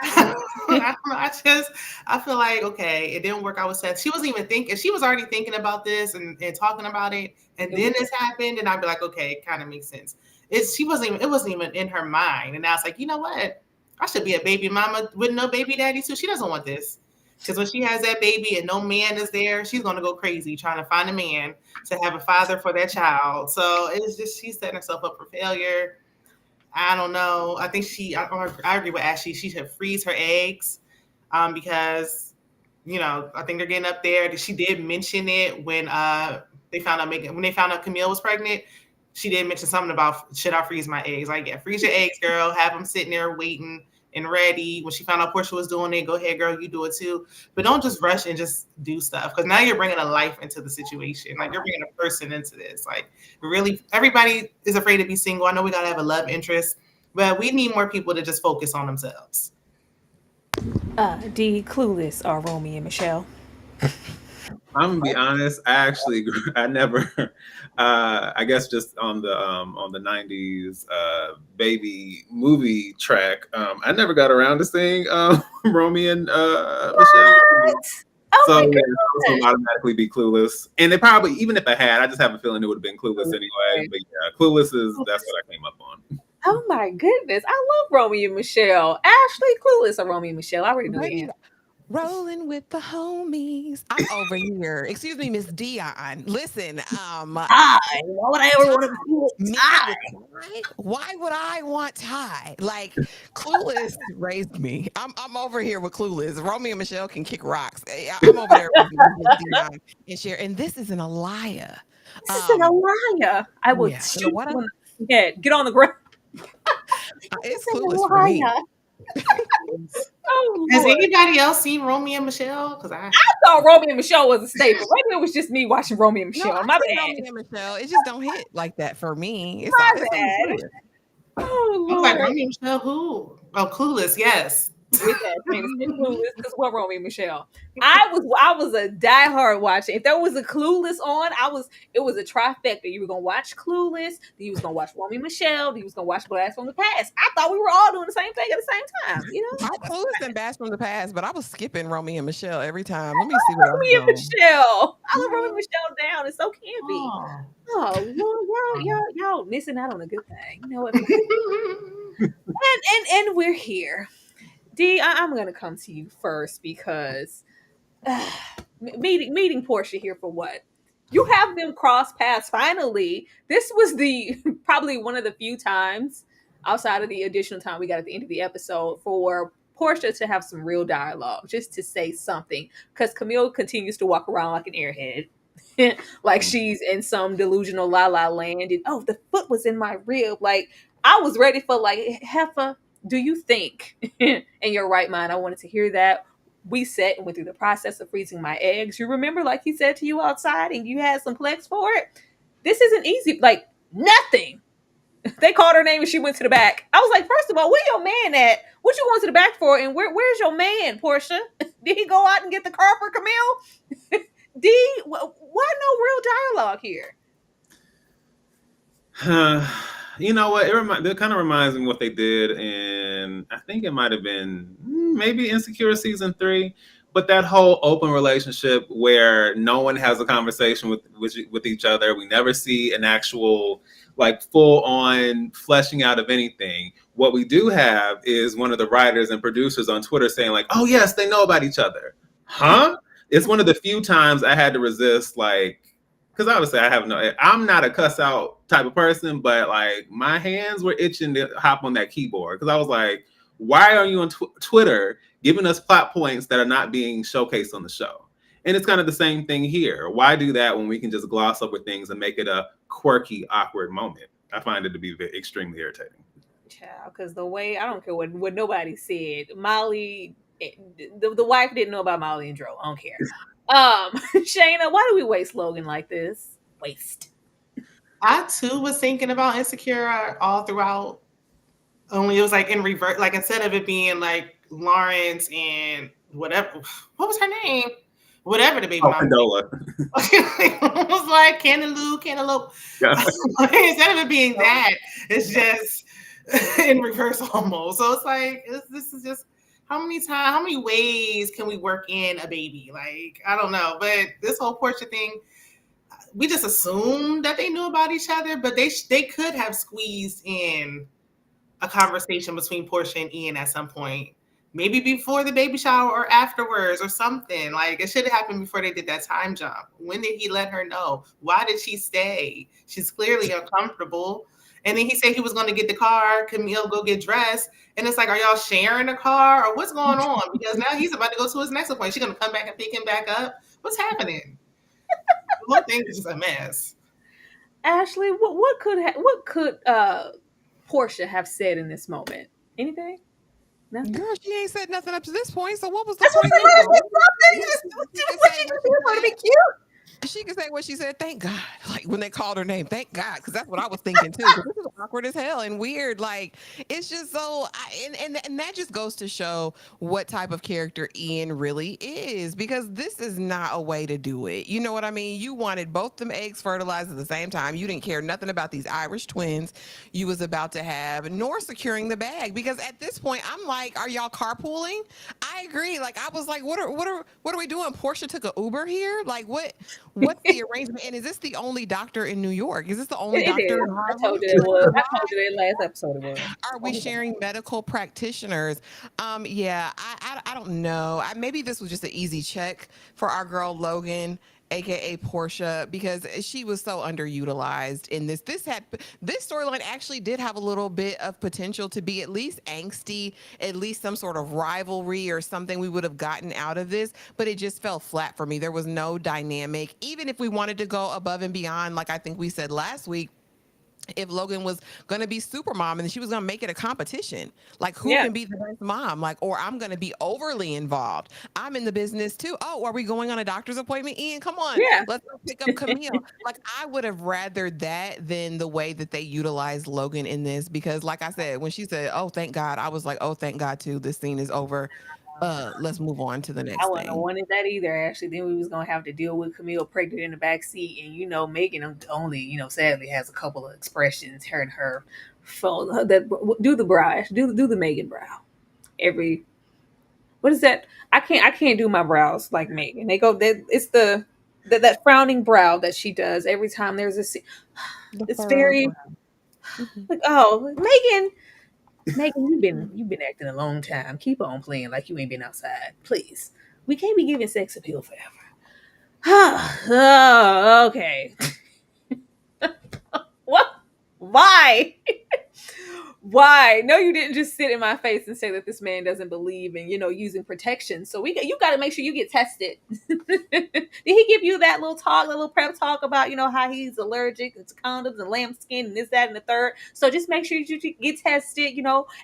I don't know. I feel like, okay, it didn't work out with Seth. She wasn't even thinking. She was already thinking about this and talking about it. And then this happened. And I'd be like, okay, it kind of makes sense. It wasn't even in her mind. And now it's like, you know what? I should be a baby mama with no baby daddy too. She doesn't want this. Because when she has that baby and no man is there, she's going to go crazy trying to find a man to have a father for that child. So it's just, she's setting herself up for failure. I don't know. I think I agree with Ashley. She should freeze her eggs because, I think they're getting up there. She did mention it when they found out Camille was pregnant. She did mention something about, should I freeze my eggs? Like, yeah, freeze your eggs, girl. Have them sitting there waiting and ready. When she found out Porsha was doing it, go ahead, girl, you do it too. But don't just rush and just do stuff, because now you're bringing a life into the situation. Like, you're bringing a person into this. Like, really, everybody is afraid to be single. I know we got to have a love interest, but we need more people to just focus on themselves. D, Clueless are Romy and Michelle. I'm gonna be honest. I never. I guess just on the '90s baby movie track. I never got around to seeing Romy and Michelle. Oh So my yeah, goodness. I was automatically be Clueless. And it probably, even if I had, I just have a feeling it would have been Clueless anyway. But yeah, Clueless that's what I came up on. Oh my goodness. I love Romy and Michelle. Ashley, Clueless are Romy and Michelle. I already know the answer. Rolling with the homies. I'm over here. Excuse me, Miss Dion. Listen, Ty. Why would I ever want to be with Ty? Why would I want Ty? Like, Clueless raised me. I'm over here with Clueless. Romeo and Michelle can kick rocks. I'm over there with Miss Dion and share. And this is an Aliyah. This is an Aliyah. I will shoot you on the head. Get on the ground. It's Clueless for me. Oh, has anybody else seen Romy and Michelle? Because I thought Romy and Michelle was a staple. Maybe it was just me watching Romy and Michelle. No, My bad. Romy and Michelle, it just don't hit like that for me. It's My all bad. Clueless. Oh, was like, Romy and Michelle, who? Oh, Clueless, yes. with that fantasy clueless because what wrong with Michelle? I was a diehard watcher. If there was a Clueless on, it was a trifecta. You were gonna watch Clueless, then you was gonna watch Romy Michelle, then you was gonna watch Blast from the Past. I thought we were all doing the same thing at the same time, you know? I clueless and Bash from the Past, but I was skipping Romy and Michelle every time. Let me see what else Romy is and on. Michelle. I love Romy and Michelle down. It's so campy. Oh. Oh Lord, y'all missing out on a good thing. You know what? And we're here. D, I'm gonna come to you first because meeting Porsha here for what? You have them cross paths finally. This was the probably one of the few times outside of the additional time we got at the end of the episode for Porsha to have some real dialogue, just to say something. Because Camille continues to walk around like an airhead. Like she's in some delusional la la land. And, oh, the foot was in my rib. Like I was ready for like, Heffa, do you think in your right mind? I wanted to hear that. We sat and went through the process of freezing my eggs. You remember, like he said to you outside, and you had some plex for it. This isn't easy. Like nothing. They called her name and she went to the back. I was like, first of all, where your man at? What you going to the back for? And where's your man, Porsha? Did he go out and get the car for Camille? D, why no real dialogue here? You know what? It kind of reminds me what they did in, I think it might have been maybe Insecure season 3, but that whole open relationship where no one has a conversation with each other. We never see an actual like full on fleshing out of anything. What we do have is one of the writers and producers on Twitter saying like, "Oh yes, they know about each other." Huh? It's one of the few times I had to resist, like, because obviously I'm not a cuss out type of person, but like my hands were itching to hop on that keyboard because I was like, why are you on Twitter giving us plot points that are not being showcased on the show? And it's kind of the same thing here. Why do that when we can just gloss over things and make it a quirky, awkward moment? I find it to be extremely irritating. Child, because the way, I don't care what nobody said. Molly, the wife didn't know about Molly and Dro. I don't care. Shaina, why do we waste Logan like this? Waste. I too was thinking about Insecure all throughout. Only it was like in reverse. Like instead of it being like Lawrence and whatever, what was her name? Whatever the baby mama. Condola. It was like Cantaloupe. Yeah. Instead of it being that, it's just in reverse almost. So it's like this is just how many ways can we work in a baby? Like I don't know, but this whole Porsha thing, we just assumed that they knew about each other, but they could have squeezed in a conversation between Porsha and Ian at some point. Maybe before the baby shower or afterwards or something. Like it should have happened before they did that time jump. When did he let her know? Why did she stay? She's clearly uncomfortable. And then he said he was going to get the car. Camille go get dressed. And it's like, are y'all sharing a car or what's going on? Because now he's about to go to his next appointment. She's going to come back and pick him back up. What's happening? The whole thing is just a mess. Ashley, what could Porsha have said in this moment? Anything? Nothing. Girl, she ain't said nothing up to this point. So what was the That's what point? I'm saying. What she just did to be cute. She can say what she said. Thank God. Like when they called her name, thank God, because that's what I was thinking too. This is awkward as hell and weird. Like it's just so, and that just goes to show what type of character Ian really is, because this is not a way to do it. You know what I mean? You wanted both them eggs fertilized at the same time. You didn't care nothing about these Irish twins you was about to have, nor securing the bag. Because at this point, I'm like, are y'all carpooling? I agree. Like I was like, what are we doing? Porsha took an Uber here. Like what's the arrangement? And is this the only doctor in New York? Is this the only doctor in Harlem? I told you it was. I told you that last episode it was. Are we sharing medical practitioners? Yeah, I don't know. Maybe this was just an easy check for our girl Logan, aka Porsha, because she was so underutilized in this. This storyline actually did have a little bit of potential to be at least angsty, at least some sort of rivalry or something we would have gotten out of this, but it just fell flat for me. There was no dynamic. Even if we wanted to go above and beyond, like I think we said last week, if Logan was gonna be super mom and she was gonna make it a competition. Like who Yeah. can be the best mom? Like, or I'm gonna be overly involved. I'm in the business too. Oh, are we going on a doctor's appointment? Ian, come on. Yeah. Let's go pick up Camille. Like I would have rathered that than the way that they utilized Logan in this because like I said, when she said, oh thank God, I was like, oh thank God too, this scene is over. Let's move on to the I next wouldn't have thing. wanted that either. Actually, then we was gonna have to deal with Camille pregnant in the back seat, and Megan only sadly has a couple of expressions. Her and her phone that do the brow, do the Megan brow. Every what is that? I can't do my brows like Megan. They go that it's that frowning brow that she does every time there's a scene. The It's furrowed very brow. Mhm. like, oh, Megan, you've been acting a long time. Keep on playing like you ain't been outside, please. We can't be giving sex appeal forever. Oh, okay. What? Why? Why? No, you didn't just sit in my face and say that this man doesn't believe in, using protection. So you got to make sure you get tested. Did he give you that little talk, that little prep talk about, how he's allergic to condoms and lambskin and this, that, and the third? So just make sure you get tested,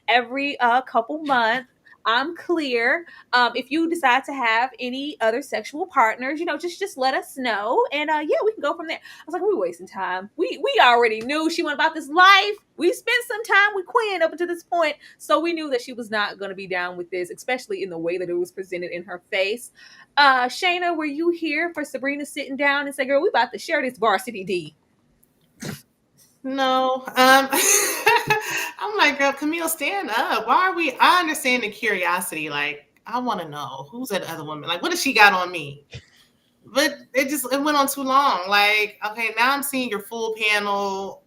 every couple months. I'm clear. If you decide to have any other sexual partners, just let us know, and yeah, we can go from there. I was like, we're wasting time. We already knew she went about this life. We spent some time with Quinn up until this point, so we knew that she was not going to be down with this, especially in the way that it was presented in her face. Shayna, were you here for Sabrina sitting down and say, "Girl, we about to share this varsity D"? No. I'm like, girl, Camille, stand up. Why are we? I understand the curiosity. Like, I want to know who's that other woman. Like, what does she got on me? But it went on too long. Like, okay, now I'm seeing your full panel.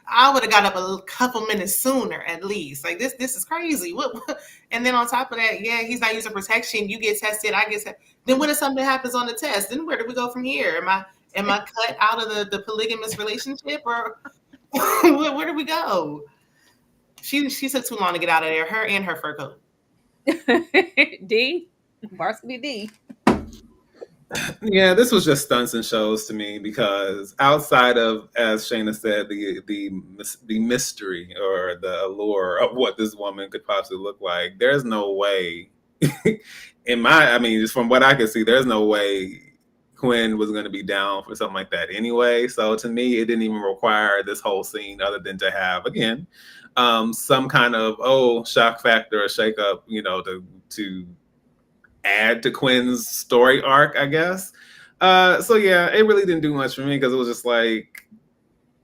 I would have got up a couple minutes sooner at least. Like this is crazy. What? And then on top of that, yeah, he's not using protection. You get tested. I get tested. Then what if something happens on the test? Then where do we go from here? Am I cut out of the polygamous relationship or where do we go? She took too long to get out of there. Her and her fur coat. D, varsity D. Yeah, this was just stunts and shows to me because outside of, as Shayna said, the mystery or the allure of what this woman could possibly look like, there's no way. Just from what I could see, there's no way Quinn was going to be down for something like that anyway. So to me, it didn't even require this whole scene other than to have again some kind of shock factor or shake up, to add to Quinn's story arc, I guess. So yeah, it really didn't do much for me because it was just like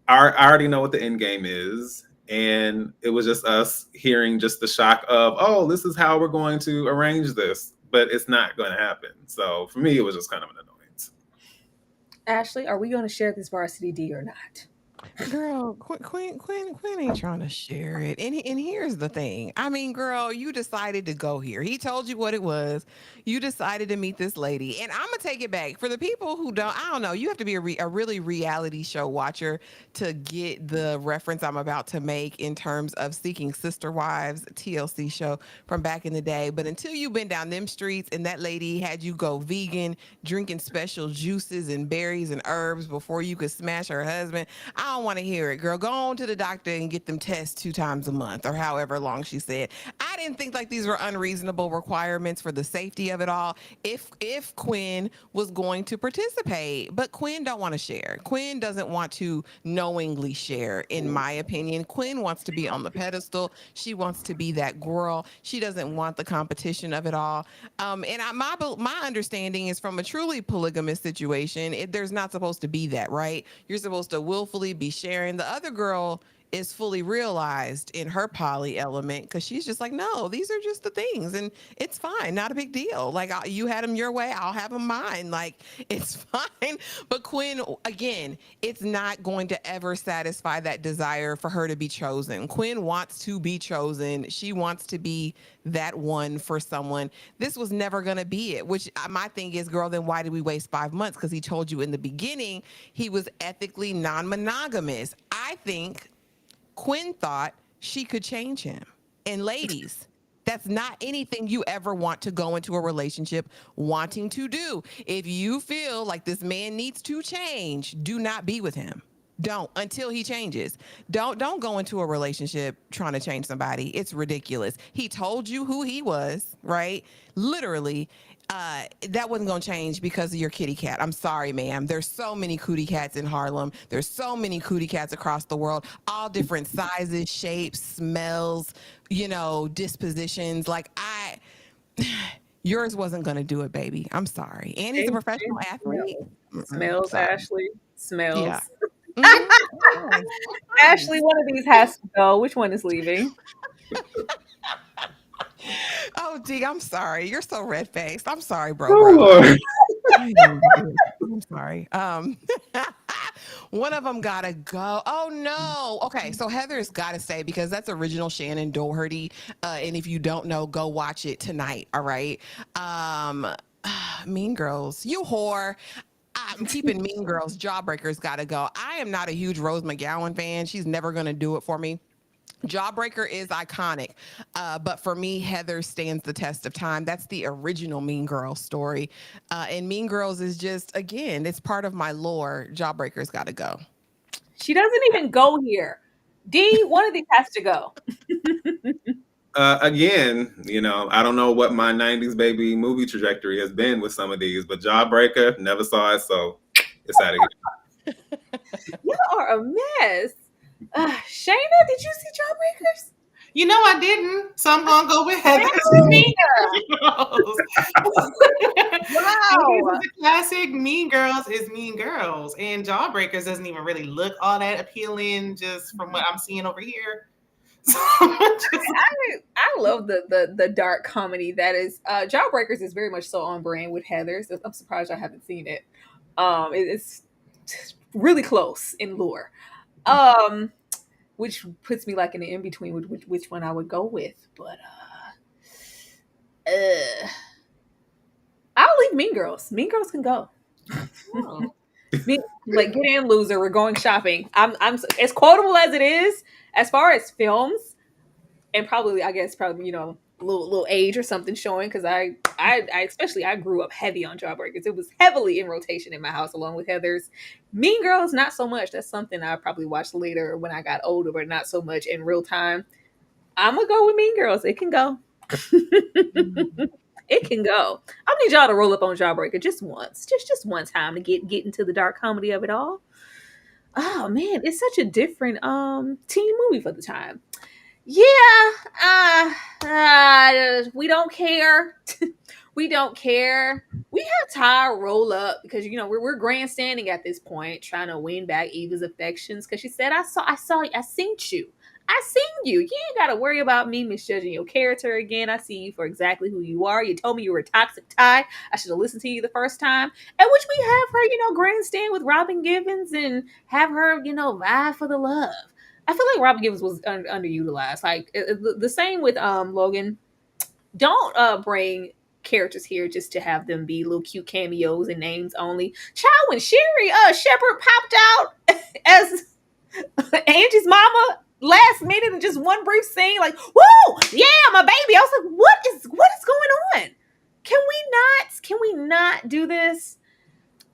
I already know what the end game is, and it was just us hearing just the shock of, oh, this is how we're going to arrange this, but it's not going to happen. So for me, it was just kind of an annoyance. Ashley, are we going to share this varsity D or not? Girl, Quinn ain't trying to share it. And here's the thing. I mean, girl, you decided to go here. He told you what it was. You decided to meet this lady. And I'm gonna take it back for the people who don't. I don't know. You have to be a really reality show watcher to get the reference I'm about to make in terms of Seeking Sister Wives, TLC show from back in the day. But until you've been down them streets and that lady had you go vegan, drinking special juices and berries and herbs before you could smash her husband, I don't want to hear it, girl. Go on to the doctor and get them tests 2 times a month or however long she said. I didn't think like these were unreasonable requirements for the safety of it all. If Quinn was going to participate, but Quinn don't want to share. Quinn doesn't want to knowingly share, in my opinion. Quinn wants to be on the pedestal. She wants to be that girl. She doesn't want the competition of it all. My understanding is from a truly polygamous situation, there's not supposed to be that, right? You're supposed to willfully be sharing. The other girl is fully realized in her poly element because she's just like, no, these are just the things and it's fine, not a big deal. Like you had them your way, I'll have them mine. Like it's fine. But Quinn, again, it's not going to ever satisfy that desire for her to be chosen. Quinn wants to be chosen. She wants to be that one for someone. This was never going to be it, which my thing is, girl, then why did we waste 5 months? Because he told you in the beginning he was ethically non-monogamous. I think Quinn thought she could change him. And ladies, that's not anything you ever want to go into a relationship wanting to do. If you feel like this man needs to change, do not be with him. Don't, until he changes. Don't go into a relationship trying to change somebody. It's ridiculous. He told you who he was, right? Literally. That wasn't going to change because of your kitty cat. I'm sorry, ma'am. There's so many cootie cats in Harlem. There's so many cootie cats across the world, all different sizes, shapes, smells, dispositions. Like yours wasn't going to do it, baby. I'm sorry. And he's a professional athlete. Smells, Sorry. Ashley. Smells. Yeah. Mhm. Ashley, one of these has to go. Which one is leaving? Oh, D, I'm sorry. You're so red faced. I'm sorry, bro. Oh, Lord. I'm sorry. One of them gotta go. Oh no. Okay, so Heather's gotta stay because that's original Shannon Doherty. And if you don't know, go watch it tonight. All right. Mean Girls, you whore. I'm keeping Mean Girls. Jawbreakers gotta go. I am not a huge Rose McGowan fan. She's never gonna do it for me. Jawbreaker is iconic, but for me, Heather stands the test of time. That's the original Mean Girls story, and Mean Girls is just, again, it's part of my lore. Jawbreaker's got to go. She doesn't even go here. D, one of these has to go. Again, I don't know what my 90s baby movie trajectory has been with some of these, but Jawbreaker, never saw it, so it's out of here. You are a mess. Shayna, did you see Jawbreakers? I didn't, so I'm gonna go with Heather. Wow. The classic Mean Girls is Mean Girls, and Jawbreakers doesn't even really look all that appealing, just from what I'm seeing over here. I love the dark comedy that is Jawbreakers is very much so on brand with Heather's. I'm surprised I haven't seen it. It's really close in lore. Which puts me like in the in between with which one I would go with. But I'll leave Mean Girls. Mean Girls can go. Oh. Like, get in, loser. We're going shopping. I'm as quotable as it is as far as films, and probably little age or something showing because I especially I grew up heavy on Jawbreakers. It was heavily in rotation in my house along with Heather's. Mean Girls, not so much. That's something I probably watched later when I got older, but not so much in real time. I'm gonna go with Mean Girls. It can go. It can go. I need y'all to roll up on Jawbreaker just once, just one time to get into the dark comedy of it all. Oh man, it's such a different teen movie for the time. Yeah, we don't care. We don't care. We have Ty roll up because we're grandstanding at this point, trying to win back Eva's affections because she said, I seen you. I seen you. You ain't gotta worry about me misjudging your character again. I see you for exactly who you are. You told me you were a toxic Ty. I should have listened to you the first time. At which we have her, grandstand with Robin Givens and have her, vie for the love. I feel like Robin Givens was underutilized. Like the same with Logan. Don't bring characters here just to have them be little cute cameos and names only. Child, when Sherry Shepherd popped out as Angie's mama last minute in just one brief scene, like, whoa, yeah, my baby. I was like, what is going on? Can we not do this?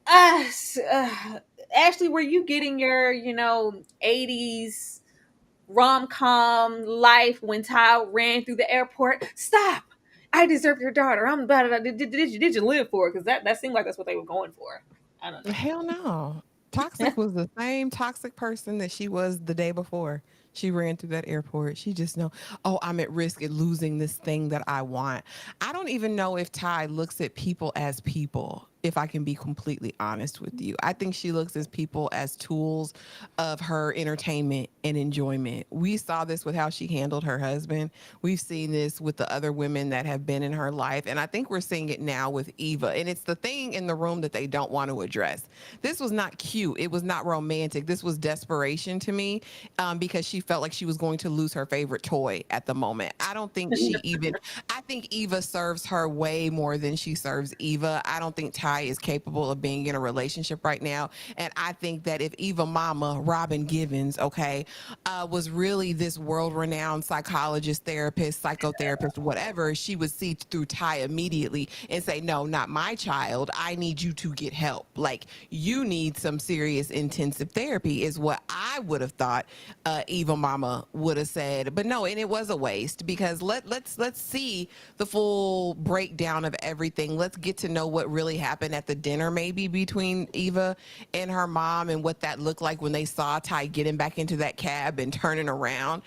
Ashley, were you getting your 80s rom-com life when Ty ran through the airport? Stop. I deserve your daughter. I'm about it. Did you live for it? Because that seemed like that's what they were going for. I don't know. Hell no. Toxic was the same toxic person that she was the day before. She ran through that airport. She just know, oh, I'm at risk of losing this thing that I want. I don't even know if Ty looks at people as people, if I can be completely honest with you. I think she looks at people as tools of her entertainment and enjoyment. We saw this with how she handled her husband. We've seen this with the other women that have been in her life. And I think we're seeing it now with Eva. And it's the thing in the room that they don't want to address. This was not cute. It was not romantic. This was desperation to me because she felt like she was going to lose her favorite toy at the moment. I don't think I think Eva serves her way more than she serves Eva. I don't think Ty is capable of being in a relationship right now. And I think that if Eva mama, Robin Givens, was really this world-renowned psychologist, therapist, psychotherapist, whatever, she would see through Ty immediately and say, no, not my child. I need you to get help. Like, you need some serious intensive therapy is what I would have thought Eva mama would have said. But no, and it was a waste, because let's see the full breakdown of everything. Let's get to know what really happened at the dinner, maybe between Eva and her mom, and what that looked like when they saw Ty getting back into that cab and turning around.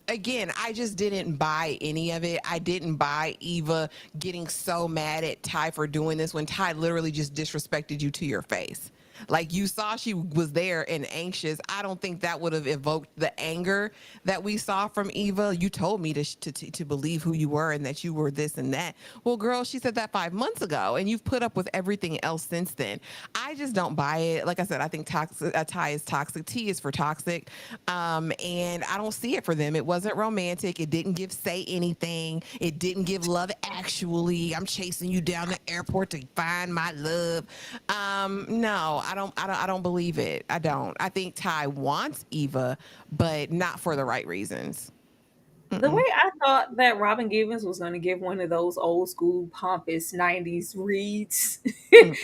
Again, I just didn't buy any of it. I didn't buy Eva getting so mad at Ty for doing this when Ty literally just disrespected you to your face. Like, you saw she was there and anxious. I don't think that would have evoked the anger that we saw from Eva. You told me to believe who you were and that you were this and that. Well, girl, she said that 5 months ago, and you've put up with everything else since then. I just don't buy it. Like I said, I think Ty is toxic. T is for toxic. And I don't see it for them. It wasn't romantic. It didn't give say anything. It didn't give love actually. I'm chasing you down the airport to find my love. No, I don't believe it. I don't. I think Ty wants Eva, but not for the right reasons. The way I thought that Robin Givens was going to give one of those old school pompous 90s reads and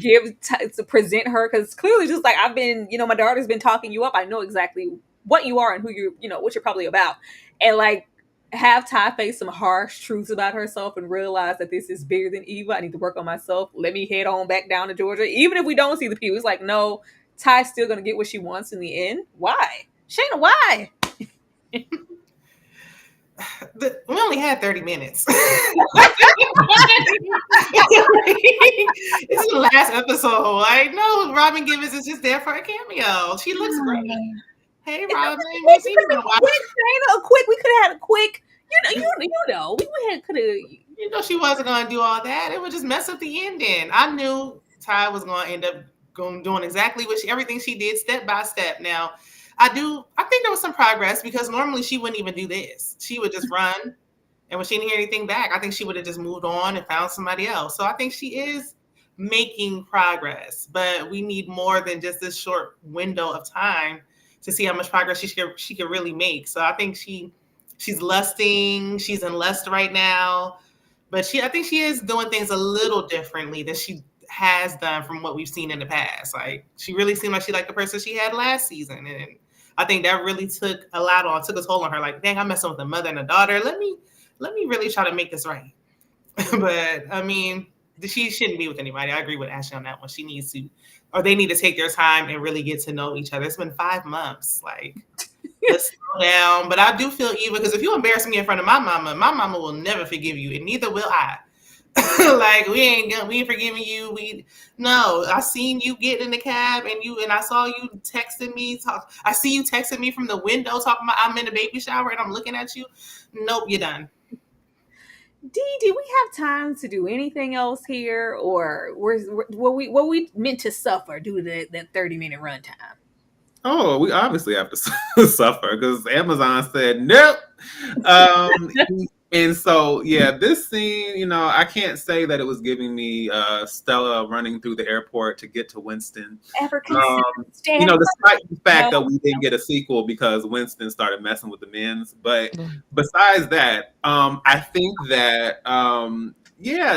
to present her, because clearly, just like I've been, my daughter's been talking you up. I know exactly what you are and who what you're probably about. And like, have Ty face some harsh truths about herself and realize that this is bigger than Eva. I need to work on myself. Let me head on back down to Georgia. Even if we don't see the pew, it's like, no, Ty's still going to get what she wants in the end. Why? Shayna, why? We only had 30 minutes. This is the last episode. I know Robin Givens is just there for a cameo. She looks great. Hey, Robin. We could have had a quick. We could have. She wasn't going to do all that. It would just mess up the ending. I knew Ty was going to end up doing exactly everything she did, step by step. Now, I think there was some progress, because normally she wouldn't even do this. She would just run, and when she didn't hear anything back, I think she would have just moved on and found somebody else. So I think she is making progress, but we need more than just this short window of time to see how much progress she can really make. So I think she's lusting. She's in lust right now, but I think she is doing things a little differently than she has done from what we've seen in the past. Like, she really seemed like she liked the person she had last season, and I think that really took a toll on her. Like, dang, I'm messing with a mother and a daughter. Let me really try to make this right. But I mean, she shouldn't be with anybody. I agree with Ashley on that one. She needs to, or they need to take their time and really get to know each other. It's been 5 months. Like, let's slow down. But I do feel Eva, because if you embarrass me in front of my mama will never forgive you, and neither will I. Like, we ain't forgiving you. I seen you get in the cab, and I saw you texting me. I see you texting me from the window talking about I'm in the baby shower and I'm looking at you. Nope, you're done. Dee, do we have time to do anything else here, or were we meant to suffer due to that 30-minute runtime? Oh, we obviously have to suffer, because Amazon said nope. And so, yeah, this scene, I can't say that it was giving me Stella running through the airport to get to Winston. Despite the fact that we didn't get a sequel because Winston started messing with the men's. But besides that, I think that,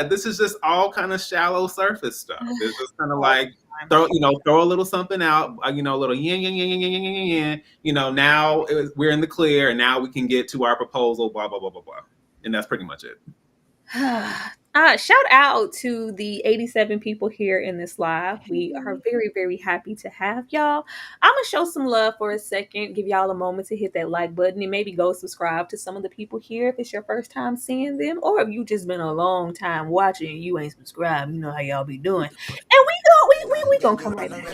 this is just all kind of shallow surface stuff. It's just kind of like, throw a little something out, a little yin. Now we're in the clear, and now we can get to our proposal, blah, blah, blah, blah, blah. And that's pretty much it. Shout out to the 87 people here in this live. We are very, very happy to have y'all. I'm going to show some love for a second, give y'all a moment to hit that like button, and maybe go subscribe to some of the people here if it's your first time seeing them, or if you just been a long time watching and you ain't subscribed. You know how y'all be doing. And we gonna come right back.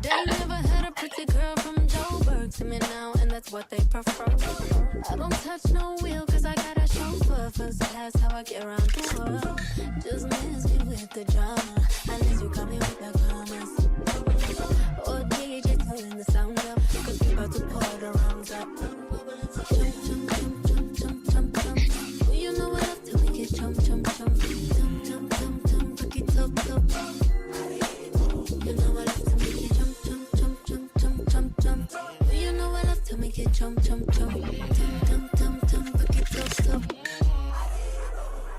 They never had a pretty girl from Joburg. work to me now, and that's what they prefer. I don't touch no wheel, cause I got a chauffeur. First class, how I get around the world. Just miss me with the drama, unless you come in with the commas. Oh, DJ, turn the sound up, cause we about to pour the rounds up. Jump, jump, jump, jump, jump, jump, jump. Well, you know what I have to make it jump, jump, jump. Jump, jump, jump, jump, pick it up, up. You know what I have to make it jump, jump, jump, jump, jump, jump, jump. Well, you know what I have to make it jump, jump, jump. Jump, jump, jump, jump, pick it up, up.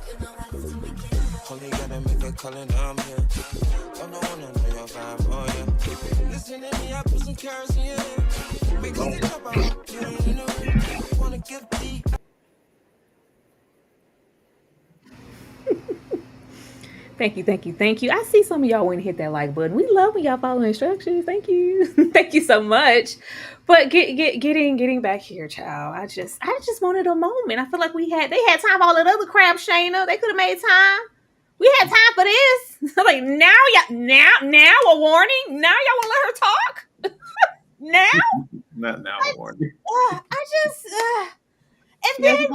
You know what I have to make it. Only gotta make a call and I'm here. Don't know your vibe, oh yeah. Listen to me, I put some carrots in your head. Because they jump out, you know, wanna give the. Thank you, thank you, thank you. I see some of y'all went and hit that like button. We love when y'all follow instructions. Thank you, thank you so much. But getting back here, child. I just wanted a moment. I feel like they had time for all that other crap, Shayna. They could have made time. We had time for this. Like now a warning. Now y'all want to let her talk? Now? Not now, warning. And then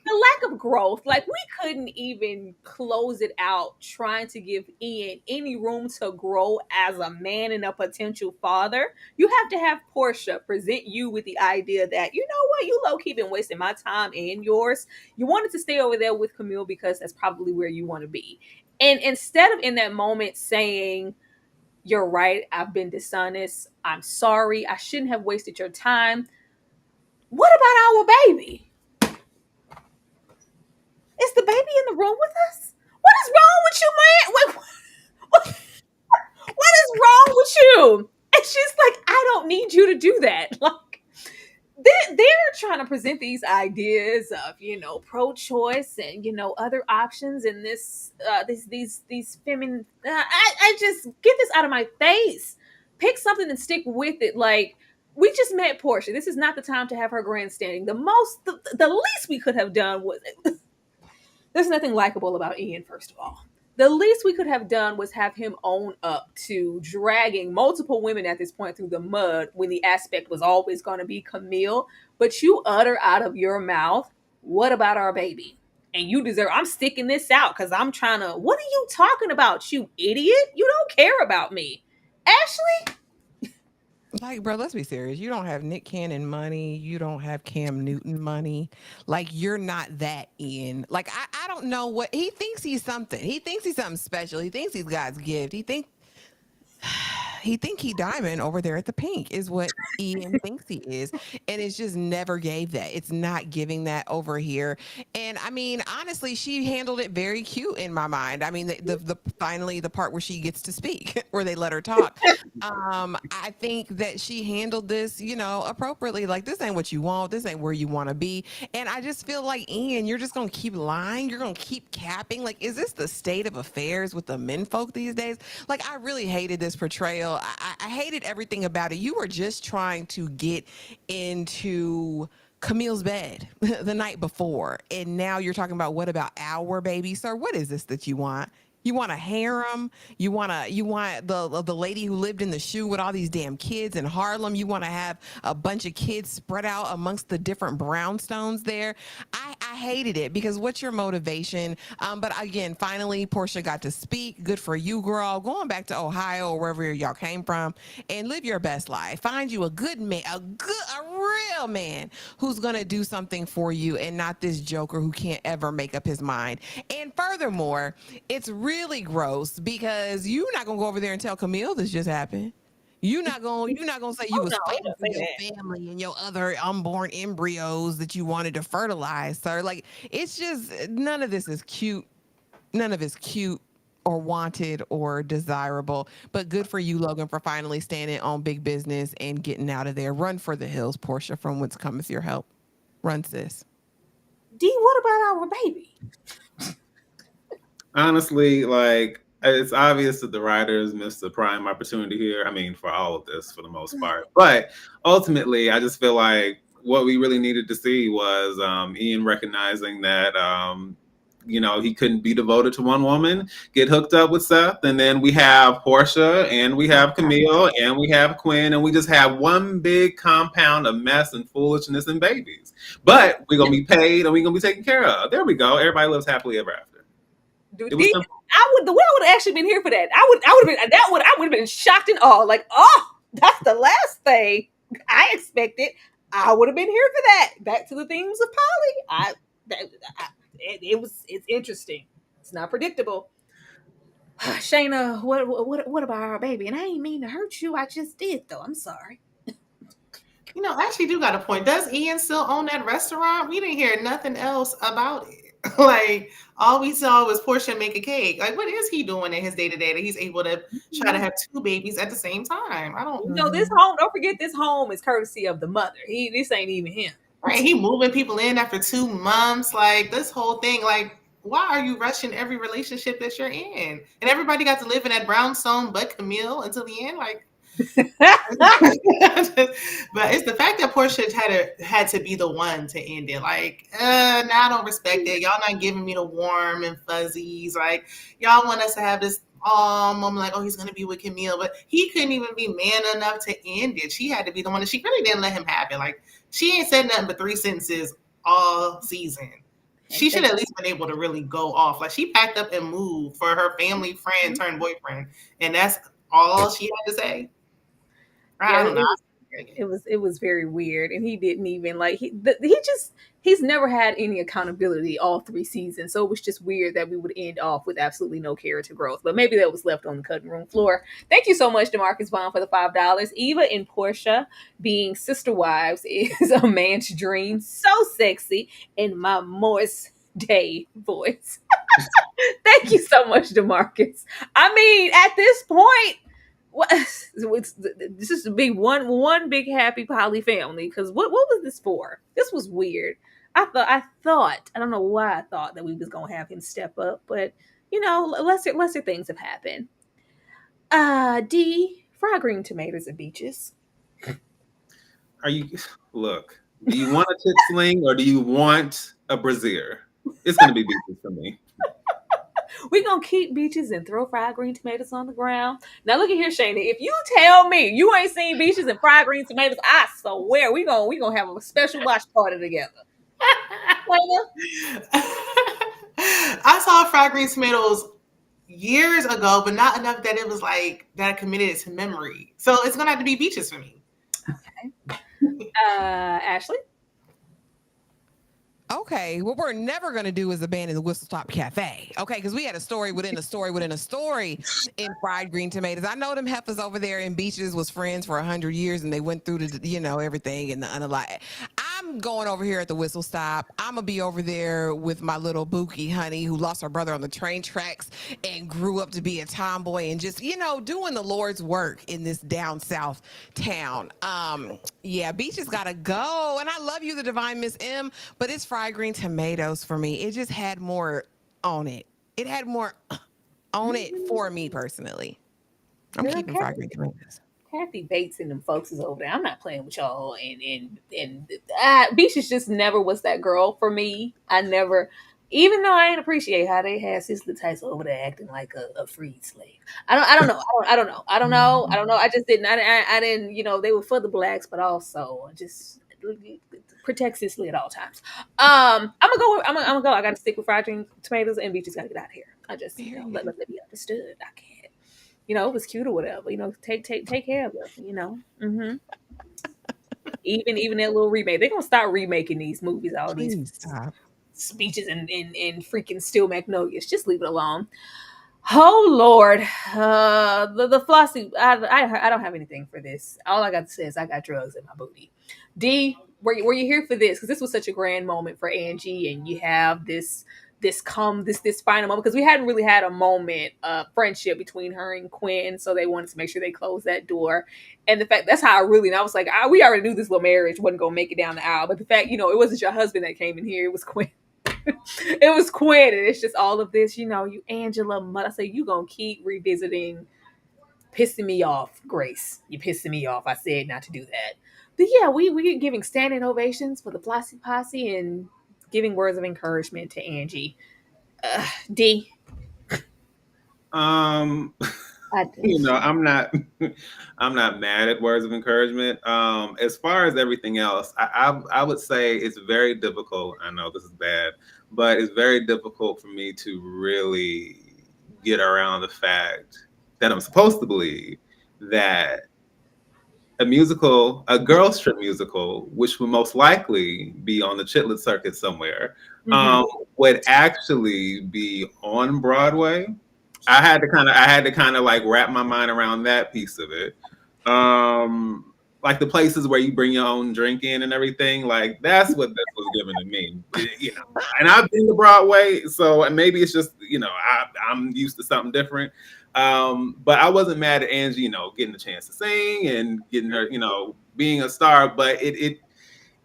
the lack of growth, like we couldn't even close it out trying to give Ian any room to grow as a man and a potential father. You have to have Porsha present you with the idea that, you know what, you low-key been wasting my time and yours. You wanted to stay over there with Camille because that's probably where you want to be. And instead of in that moment saying, you're right, I've been dishonest, I'm sorry, I shouldn't have wasted your time. What about our baby? Is the baby in the room with us? What is wrong with you, man? What is wrong with you? And she's like, I don't need you to do that. Like, they're trying to present these ideas of, pro-choice and, other options and these feminine. I just get this out of my face. Pick something and stick with it. Like, we just met Porsha. This is not the time to have her grandstanding. The least we could have done was. There's nothing likable about Ian, first of all. The least we could have done was have him own up to dragging multiple women at this point through the mud when the aspect was always going to be Camille. But you utter out of your mouth, what about our baby? And you deserve, I'm sticking this out because I'm trying to, what are you talking about, you idiot? You don't care about me. Ashley? Like, bro, let's be serious. You don't have Nick Cannon money. You don't have Cam Newton money. Like, you're not that Ian. Like, I don't know what he thinks he's something. He thinks he's something special. He thinks he's God's gift. He think he diamond over there at the Pink is what Ian thinks he is, and it's just never gave that. It's not giving that over here. And I mean, honestly, she handled it very cute in my mind. I mean, the finally the part where she gets to speak, where they let her talk. I think that she handled this, appropriately. Like, this ain't what you want. This ain't where you want to be. And I just feel like, Ian, you're just gonna keep lying. You're gonna keep capping. Like, is this the state of affairs with the menfolk these days? Like, I really hated this portrayal. I hated everything about it. You were just trying to get into Camille's bed the night before, and now you're talking about, what about our baby? Sir, what is this that you want? You want a harem? You want the lady who lived in the shoe with all these damn kids in Harlem? You want to have a bunch of kids spread out amongst the different brownstones there? I hated it, because what's your motivation? But again, finally, Porsha got to speak. Good for you, girl. Going back to Ohio or wherever y'all came from, and live your best life. Find you a good man, a real man who's gonna do something for you, and not this joker who can't ever make up his mind. And furthermore, it's really gross because you're not gonna go over there and tell Camille this just happened. You're not gonna say you was fighting for your family and your other unborn embryos that you wanted to fertilize, sir. Like, it's just, none of this is cute. None of it's cute or wanted or desirable. But good for you, Logan, for finally standing on big business and getting out of there. Run for the hills, Porsha, from whence cometh your help. Run, sis. D, what about our baby? Honestly, like, it's obvious that the writers missed the prime opportunity here. I mean, for all of this, for the most part. But ultimately, I just feel like what we really needed to see was Ian recognizing that he couldn't be devoted to one woman, get hooked up with Seth. And then we have Porsha and we have Camille and we have Quinn, and we just have one big compound of mess and foolishness and babies. But we're going to be paid and we're going to be taken care of. There we go. Everybody lives happily ever after. It was simple. I would have actually been here for that. I would have been shocked and awe. Like, oh, that's the last thing I expected. I would have been here for that. Back to the themes of Polly. It's interesting. It's not predictable. Shaina, what about our baby? And I ain't mean to hurt you. I just did, though. I'm sorry. I actually do got a point. Does Ian still own that restaurant? We didn't hear nothing else about it. Like, all we saw was Porsha make a cake. Like, what is he doing in his day-to-day that he's able to try to have two babies at the same time? I don't know. This home, don't forget, this home is courtesy of the mother. This ain't even him. Right, he moving people in after 2 months. Like, this whole thing, like, why are you rushing every relationship that you're in? And everybody got to live in that brownstone but Camille until the end. Like, but it's the fact that Porsha had to be the one to end it. Like, now I don't respect it. Y'all not giving me the warm and fuzzies. Like, y'all want us to have this moment like, oh, he's gonna be with Camille, but he couldn't even be man enough to end it. She had to be the one, that she really didn't let him have it. Like, she ain't said nothing but 3 sentences all season. She should at least been able to really go off. Like, she packed up and moved for her family friend turned boyfriend, and that's all she had to say. I don't know. It was very weird, and he didn't even he's never had any accountability all 3 seasons, so it was just weird that we would end off with absolutely no character growth. But maybe that was left on the cutting room floor. Thank you so much, DeMarcus Vaughn, for the $5. Eva and Porsha being sister wives is a man's dream. So sexy in my Morris Day voice. Thank you so much, DeMarcus. I mean, at this point, this is to be one big happy poly family, because what was this for? This was weird. I thought I don't know why I thought that we was gonna have him step up, but lesser things have happened. D, fried green tomatoes and beaches. Do you want a tit sling or do you want a brazier? It's gonna be beaches for me. We're going to keep beaches and throw fried green tomatoes on the ground. Now, look at here, Shaina. If you tell me you ain't seen beaches and fried green tomatoes, I swear we gonna have a special watch party together. I saw fried green tomatoes years ago, but not enough that it was like that I committed it to memory. So it's going to have to be beaches for me. Okay. Ashley? Okay, what we're never going to do is abandon the Whistle Stop Cafe. Okay, because we had a story within a story within a story in fried green tomatoes. I know them heifers over there in Beaches was friends for 100 years, and they went through everything and the unalike. I'm going over here at the Whistle Stop. I'm going to be over there with my little Bookie honey who lost her brother on the train tracks and grew up to be a tomboy and just, doing the Lord's work in this down south town. Beaches got to go. And I love you, the Divine Miss M, but it's fried green tomatoes for me. It just had more on it. It had more on it for me personally. I'm keeping fried green tomatoes. Kathy Bates and them folks is over there. I'm not playing with y'all. And Beaches just never was that girl for me. I never, even though I didn't appreciate how they had Cicely Tyson over there acting like a freed slave. I don't know. I just didn't. I didn't. They were for the blacks, but also just protect Cicely at all times. I'm gonna go. I gotta stick with fried green tomatoes, and Beaches gotta get out of here. I just let it be understood. I can't. It was cute or whatever. Take care of them. Mm-hmm. Even that little remake, they're gonna start remaking these movies. All these speeches and freaking Steel Magnolias. Just leave it alone. Oh Lord, the Flossie. I don't have anything for this. All I got to say is I got drugs in my booty. D, were you here for this? Because this was such a grand moment for Angie, and you have this final moment, because we hadn't really had a moment of friendship between her and Quinn, so they wanted to make sure they closed that door. And the fact, that's how I was like, we already knew this little marriage wasn't gonna make it down the aisle, but the fact, it wasn't your husband that came in here, it was Quinn. It was Quinn, and it's just all of this, you Angela mother. I say, you gonna keep revisiting pissing me off, Grace. You pissing me off. I said not to do that. But yeah, we giving standing ovations for the Flossie Posse and giving words of encouragement to Angie. D. Um, I, I'm not I'm not mad at words of encouragement. As far as everything else, I would say it's very difficult. I know this is bad, but it's very difficult for me to really get around the fact that I'm supposed to believe that a girls trip musical, which would most likely be on the Chitlet circuit somewhere, Mhm. would actually be on Broadway. I had to kind of like wrap my mind around that piece of it. Like the places where you bring your own drink in and everything, like that's what this was given to me, And I've been to Broadway, so maybe it's just I'm used to something different. But I wasn't mad at Angie, getting the chance to sing and getting her, being a star. But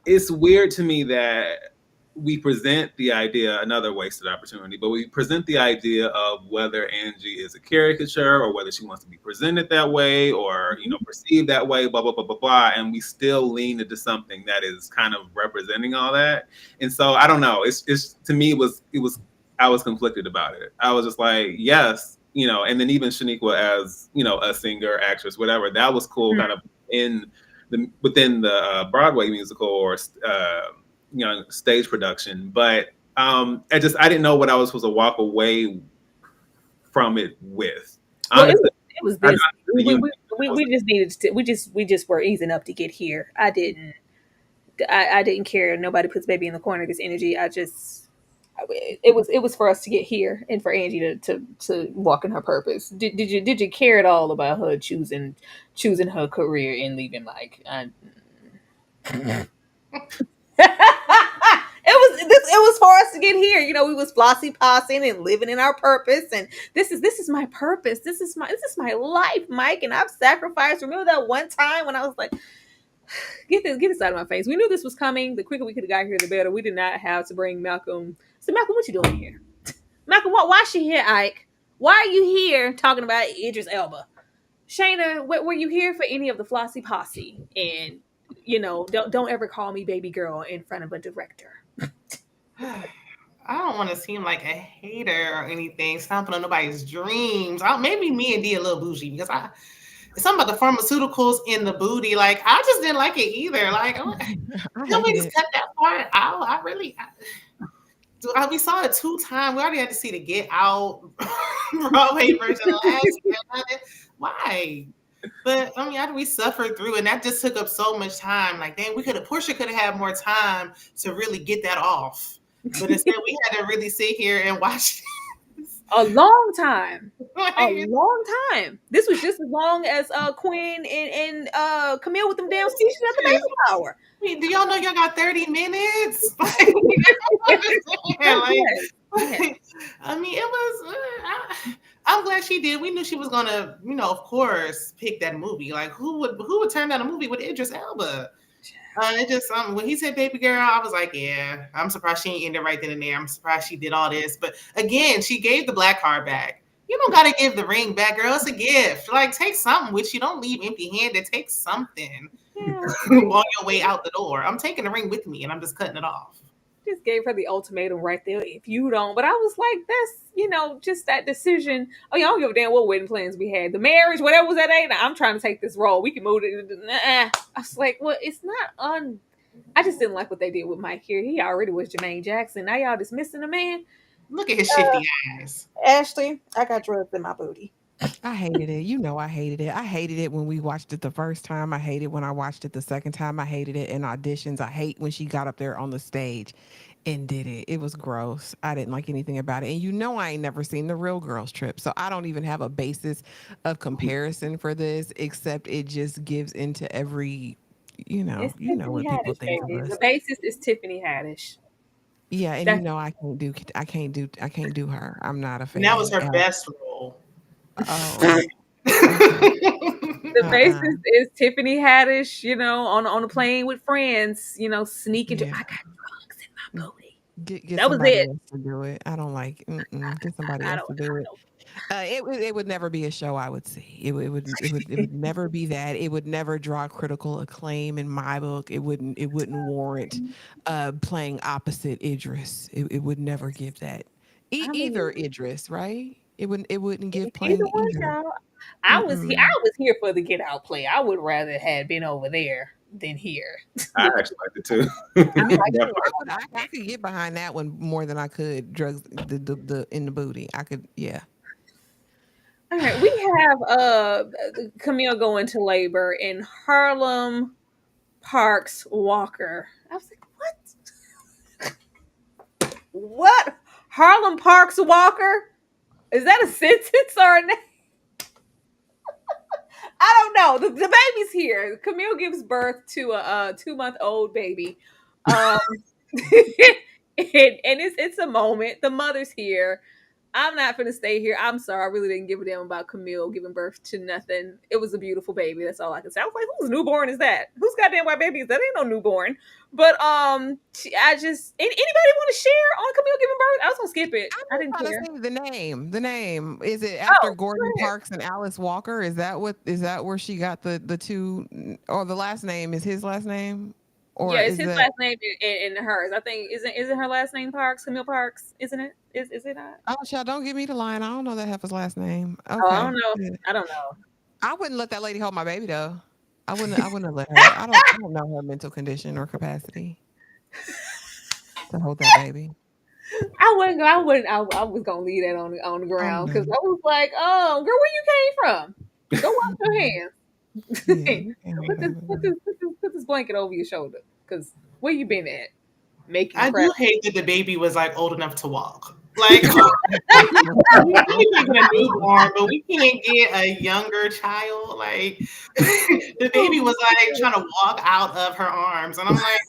it's weird to me that we present the idea, another wasted opportunity, but we present the idea of whether Angie is a caricature or whether she wants to be presented that way or, perceived that way, blah, blah, blah, blah, blah. And we still lean into something that is kind of representing all that. And so I don't know. It's to me, I was conflicted about it. I was just like, yes, and then even Shaniqua as, a singer, actress, whatever, that was cool kind of within the Broadway musical or stage production. But I didn't know what I was supposed to walk away from it with. Well, Honestly, it was I this. got the We, unit. we, we, we just needed to. We just were easing up to get here. I didn't. I didn't care. Nobody puts baby in the corner. This energy. It was for us to get here and for Angie to walk in her purpose. Did you care at all about her choosing her career and leaving Mike? It was for us to get here. We was flossy passing and living in our purpose. And this is my purpose. This is my life, Mike. And I've sacrificed. Remember that one time when I was like, get this out of my face. We knew this was coming. The quicker we could have got here, the better. We did not have to bring Malcolm. So Malcolm, what you doing here? Malcolm, why is she here, Ike? Why are you here talking about Idris Elba? Shaina, were you here for any of the Flossy Posse? And don't ever call me baby girl in front of a director. I don't want to seem like a hater or anything, stomping on nobody's dreams. Maybe me and D a little bougie because it's something about the pharmaceuticals in the booty. Like I just didn't like it either. Like can we just cut that part out? We saw it 2 times. We already had to see the Get Out Broadway version last year. Why? But I mean, after we suffered through, and that just took up so much time. Like, dang, Porsha could have had more time to really get that off. But instead, we had to really sit here and watch A long time. A this. long time. This was just as long as Quinn and Camille with them damn speeches at the baby shower. Do y'all know y'all got 30 minutes? I mean, it was. I'm glad she did. We knew she was gonna, of course, pick that movie. Like, who would turn down a movie with Idris Elba? It just when he said "baby girl," I was like, "Yeah." I'm surprised she ain't ended right then and there. I'm surprised she did all this, but again, she gave the black card back. You don't gotta give the ring back, girl. It's a gift. Like, take something with you. Don't leave empty-handed. Take something on your way out the door. I'm taking the ring with me, and I'm just cutting it off. Just gave her the ultimatum right there. If you don't, but I was like, that's just that decision. Oh, yeah, I don't give a damn what wedding plans we had. The marriage, whatever was that day. I'm trying to take this role. We can move it. I was like, well, it's not I just didn't like what they did with Mike here. He already was Jermaine Jackson. Now y'all dismissing the man. Look at his shifty eyes. Ashley, I got drugs in my booty. I hated it. I hated it. I hated it when we watched it the first time. I hated when I watched it the second time. I hated it in auditions. I hate when she got up there on the stage and did it. It was gross. I didn't like anything about it. And I ain't never seen the Real Girls Trip. So I don't even have a basis of comparison for this, except it just gives into every, It's Tiffany what people Haddish, think of baby. us. The basis is Tiffany Haddish. Yeah, and That's I can't do her. I'm not a And that was fan. her best role. Oh, the basis uh-uh. is Tiffany Haddish, on a plane with friends, sneaking. Yeah. I got drugs in my booty. Get That was somebody it. else to do it. I don't like. Get somebody I else don't. to do it. It would never be a show I would see. It would never be that. It would never draw critical acclaim in my book. It wouldn't warrant playing opposite Idris. It would never give that. I Either mean, Idris, right? It wouldn't give either playing one, either. child. I was Mm-mm. here for the Get Out play. I would rather had been over there than here. I With actually liked it too. I Me like too. Definitely. I could get behind that one more than I could drugs the in the booty. I could, yeah. all right. We have Camille going to labor in Harlem Parks Walker. I was like, what? Harlem Parks Walker? Is that a sentence or a name? I don't know. The baby's here. Camille gives birth to a 2-month-old baby. Um, and it's a moment. The mother's here. I'm not gonna stay here. I'm sorry. I really didn't give a damn about Camille giving birth to nothing. It was a beautiful baby. That's all I can say. I was like, whose newborn is that? Whose goddamn white baby is that? Ain't no newborn. But I just anybody want to share on Camille giving birth? I was gonna skip it. I'm I just didn't trying to care. say the name. The name. Is it Oh, after Gordon go ahead. Parks and Alice Walker? Is that where she got the two, or the last name is his last name? Or Yeah, it's is his that last name and hers. I think isn't her last name Parks? Camille Parks, isn't it? Is it not? Oh, child, don't give me the line. I don't know that heifer's last name. Oh, I don't Okay. know. Yeah. I don't know. I wouldn't let that lady hold my baby though. I wouldn't have let her. I don't know her mental condition or capacity to hold that baby. I wouldn't. I wouldn't. I was gonna leave that on the I'm ground because done. I was like, oh, girl, where you came from? Go wash your hands. Yeah, you can't hold put this that put baby. this put this blanket over your shoulder because where you been at making I crap. do hate that the baby was like old enough to walk. Like we can get a newborn, but we can't get a younger child. Like the baby was like trying to walk out of her arms, and I'm like,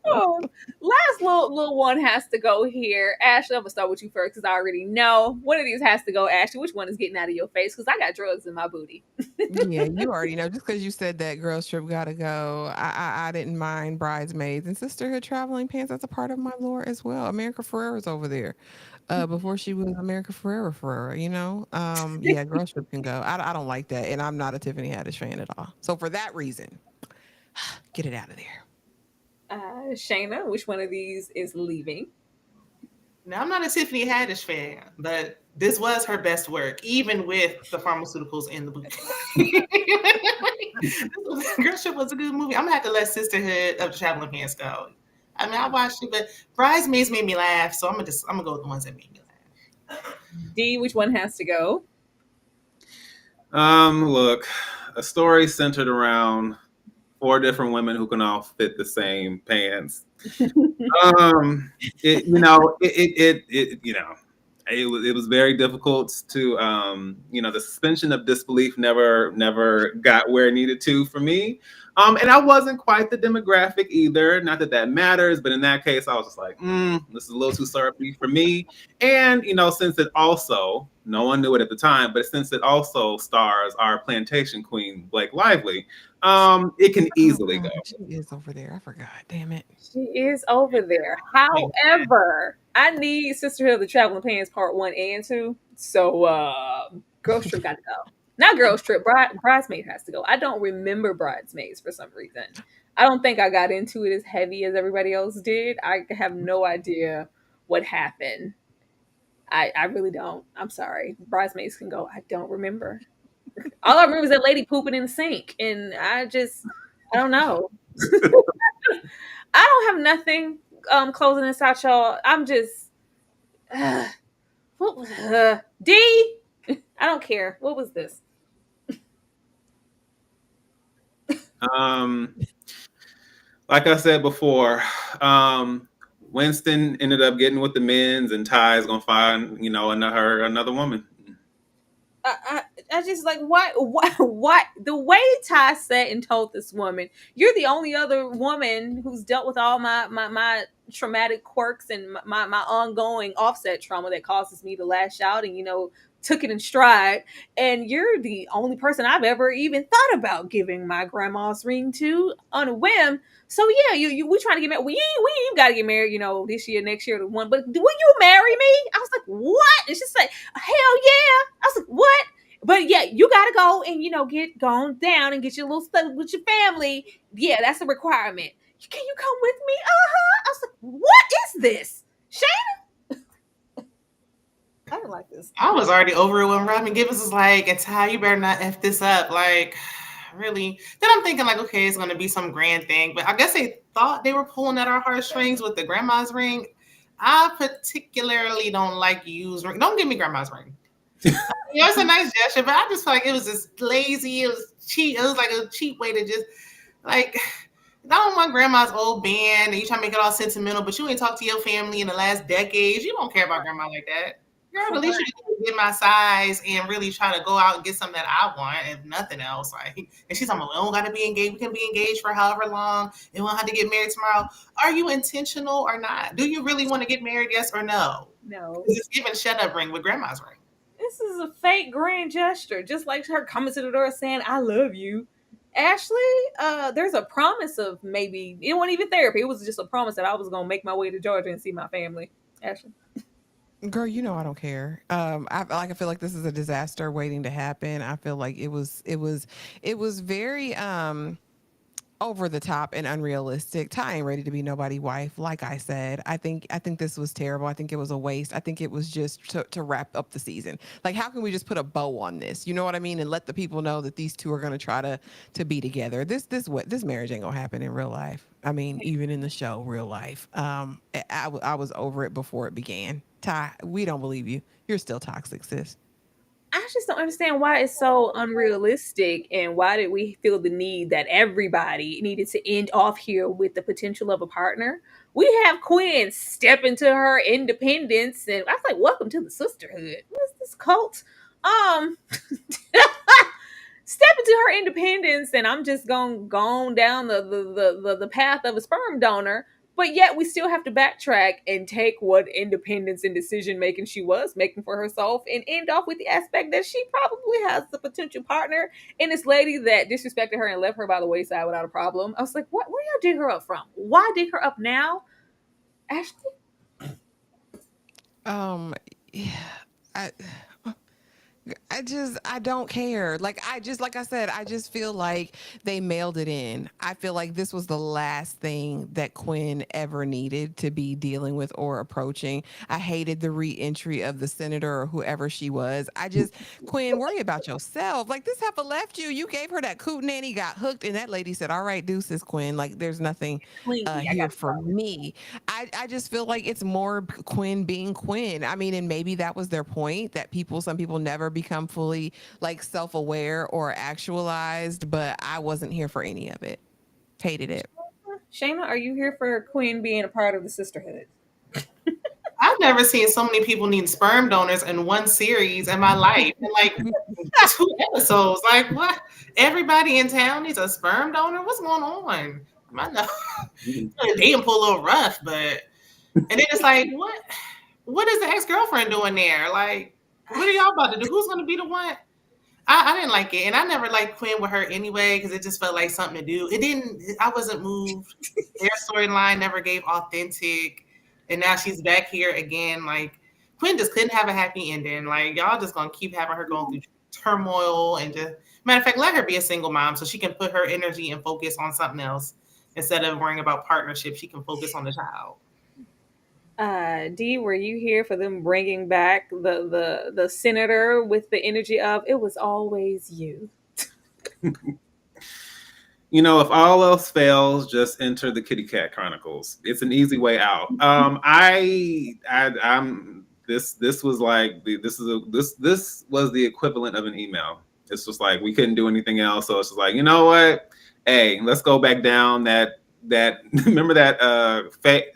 Oh, last little one has to go here. Ashley, I'm gonna start with you first because I already know one of these has to go. Ashley, which one is getting out of your face? Because I got drugs in my booty. Yeah, you already know. Just because you said that girls trip gotta go, I didn't mind bridesmaids and sisterhood traveling pants. That's a part of my lore as well. America Ferrera's over there. Before she was America Ferrera, you know. Yeah, girls trip can go. I don't like that, and I'm not a Tiffany Haddish fan at all. So for that reason, get it out of there. Shayna, which one of these is leaving? now I'm not a Tiffany Haddish fan, but this was her best work, even with the pharmaceuticals in the movie. Girl Trip was a good movie. I'm gonna have to let Sisterhood of the Traveling Pants go. I mean, I watched it, but Bridesmaids made me laugh, so I'm gonna go with the ones that made me laugh. D, which one has to go? Look, a story centered around 4 different women who can all fit the same pants. It, you know, it you know, it was very difficult to the suspension of disbelief never got where it needed to for me. And I wasn't quite the demographic either. Not that that matters, but in that case, I was just like, this is a little too syrupy for me. And since it also, no one knew it at the time, but since it also stars our plantation queen Blake Lively, it can Oh easily go. God, she is over there. I forgot. Damn it. She is over there. However, I need Sisterhood of the Traveling Pants Part 1 and 2. So Girls Trip got to go. Not Girls Trip, Bridesmaid has to go. I don't remember Bridesmaids for some reason. I don't think I got into it as heavy as everybody else did. I have no idea what happened. I really don't. I'm sorry. Bridesmaids can go. I don't remember. All I remember is that lady pooping in the sink. And I don't know. I don't have nothing closing this out, y'all. I'm just what was D? I don't care. What was this? Um, like I said before, Winston ended up getting with the men's, and Ty's gonna find another woman. I just like what the way Ty sat and told this woman, you're the only other woman who's dealt with all my traumatic quirks and my ongoing offset trauma that causes me to lash out and took it in stride, and you're the only person I've ever even thought about giving my grandma's ring to on a whim. So yeah, we trying to get married. We ain't got to get married, this year, next year, the one. But will you marry me? I was like, what? And she's like, hell yeah. I was like, what? But yeah, you gotta go and get gone down and get your little stuff with your family. Yeah, that's a requirement. Can you come with me? I was like, what is this? I didn't like this. I was already over it when Robin Givens was like, "And Ty, you better not f this up." Like, really? Then I'm thinking like, okay, it's gonna be some grand thing, but I guess they thought they were pulling at our heartstrings with the grandma's ring. I particularly don't like used ring. Don't give me grandma's ring. Yeah, it's a nice gesture, but I just felt like it was just lazy. It was cheap. It was like a cheap way to just like. I don't want grandma's old band, and you try to make it all sentimental, but you ain't talked to your family in the last decades. You don't care about grandma like that. Girl, at least you can get my size and really try to go out and get something that I want, if nothing else. Like, and she's talking about, we don't got to be engaged. We can be engaged for however long, and we don't have to get married tomorrow. Are you intentional or not? Do you really want to get married? Yes or no? No. It's giving shut up ring with grandma's ring. This is a fake grand gesture, just like her coming to the door saying, I love you. Ashley, there's a promise of maybe, it wasn't even therapy. It was just a promise that I was going to make my way to Georgia and see my family. Ashley. Girl, you know I don't care. I feel like this is a disaster waiting to happen. I feel like it was very over the top and unrealistic. Ty ain't ready to be nobody wife. Like I said, I think this was terrible. I think it was a waste. I think it was just to wrap up the season. Like, how can we just put a bow on this? You know what I mean? And let the people know that these two are going to try to be together. This marriage ain't gonna happen in real life. I mean, even in the show, real life. I was over it before it began. Ty, we don't believe you. You're still toxic, sis. I just don't understand why it's so unrealistic and why did we feel the need that everybody needed to end off here with the potential of a partner. We have Quinn step into her independence and I was like, welcome to the sisterhood. What is this cult? Um Step into her independence and I'm just going down the path of a sperm donor. But yet we still have to backtrack and take what independence and decision making she was making for herself and end off with the aspect that she probably has the potential partner in this lady that disrespected her and left her by the wayside without a problem. I was like, what? Where y'all dig her up from? Why dig her up now? Ashley? Yeah, I I don't care. Like I said, I just feel like they mailed it in. I feel like this was the last thing that Quinn ever needed to be dealing with or approaching. I hated the re-entry of the senator or whoever she was. Quinn, worry about yourself. Like, this heifer left you. You gave her that coot nanny, got hooked, and that lady said, all right, deuces, Quinn. Like, there's nothing Clingy. I here got for me. I just feel like it's more Quinn being Quinn. I mean, and maybe that was their point, that some people never become fully like self-aware or actualized, but I wasn't here for any of it. Hated it. Shayna, are you here for Quinn being a part of the sisterhood? I've never seen so many people need sperm donors in one series in my life. In like 2 episodes. Like, what? Everybody in town needs a sperm donor? What's going on? I know they can pull a little rough, but and then it's like, what is the ex-girlfriend doing there? Like, what are y'all about to do? Who's gonna be the one? I didn't like it, and I never liked Quinn with her anyway because it just felt like something to do. It didn't. I wasn't moved. Their storyline never gave authentic, and now she's back here again. Like, Quinn just couldn't have a happy ending. Like, y'all just gonna keep having her going through turmoil and just matter of fact, let her be a single mom so she can put her energy and focus on something else instead of worrying about partnership. She can focus on the child. Dee, were you here for them bringing back the senator with the energy of it was always you? You know, if all else fails, just enter the Kitty Cat Chronicles. It's an easy way out. I'm this was like this was the equivalent of an email. It's just like we couldn't do anything else, so it's just like, you know what? Hey, let's go back down that remember that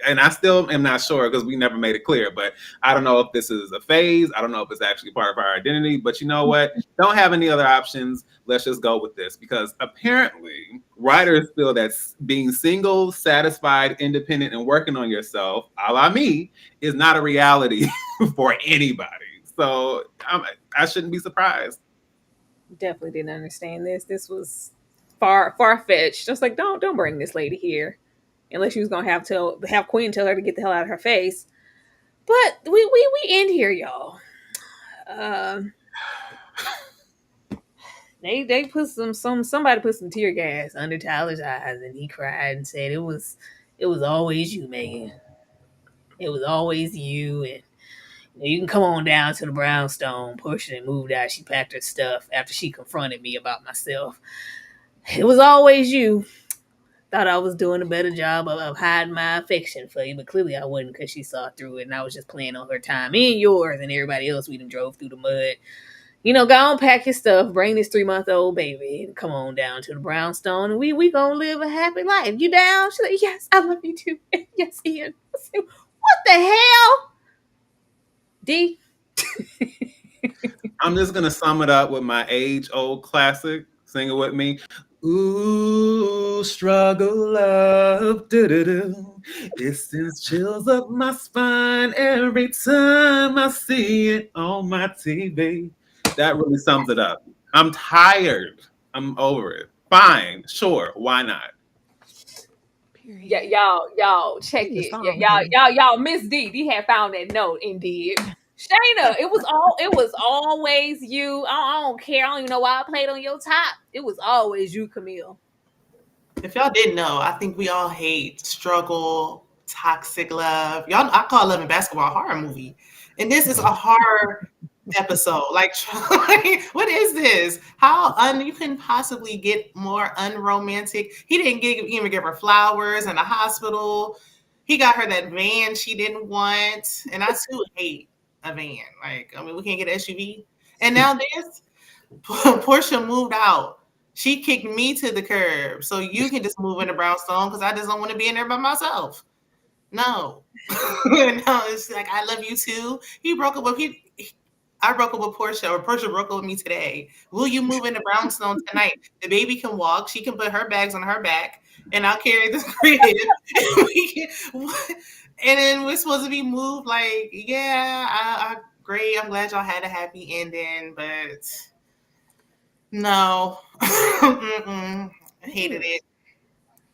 and I still am not sure because we never made it clear, but I don't know if this is a phase. I don't know if it's actually part of our identity, but you know what? Don't have any other options. Let's just go with this because apparently writers feel that being single, satisfied, independent, and working on yourself, a la me, is not a reality for anybody. So I shouldn't be surprised. Definitely didn't understand this. This was far fetched. Just like don't bring this lady here, unless she was gonna have Queen tell her to get the hell out of her face. But we end here, y'all. They put somebody put some tear gas under Tyler's eyes, and he cried and said it was always you, Megan. It was always you, and you can come on down to the brownstone. Portia and moved out. She packed her stuff after she confronted me about myself. It was always you. Thought I was doing a better job of hiding my affection for you, but clearly I wasn't because she saw through it, and I was just playing on her time and yours and everybody else. We done drove through the mud. Go on, pack your stuff, bring this 3-month-old baby, and come on down to the brownstone, and we gonna live a happy life. You down? She's like, yes, I love you too. Yes, Ian. I said, what the hell? D. I'm just gonna sum it up with my age-old classic. Sing it with me. Ooh, struggle love, do. It sends chills up my spine every time I see it on my TV. That really sums it up. I'm tired. I'm over it. Fine, sure, why not? Yeah, Period. y'all check Sing the it. Yeah, song, honey. y'all Miss D had found that note and did. Shayna, it was always you. I don't care. I don't even know why I played on your top. It was always you, Camille. If y'all didn't know, I think we all hate struggle, toxic love. Y'all, I call Love and Basketball a horror movie, and this is a horror episode. Like, what is this? You can possibly get more unromantic? He didn't even give her flowers in the hospital. He got her that van she didn't want, and I too hate a van. Like, I mean, we can't get an SUV, and now this. Portia moved out. She kicked me to the curb, so you can just move into Brownstone because I just don't want to be in there by myself. No, no, it's like I love you too. He broke up with I broke up with Portia, or Portia broke up with me today. Will you move into Brownstone tonight? The baby can walk. She can put her bags on her back, and I'll carry this crib. And then we're supposed to be moved. Like, yeah, great. I'm glad y'all had a happy ending, but. No. I hated it.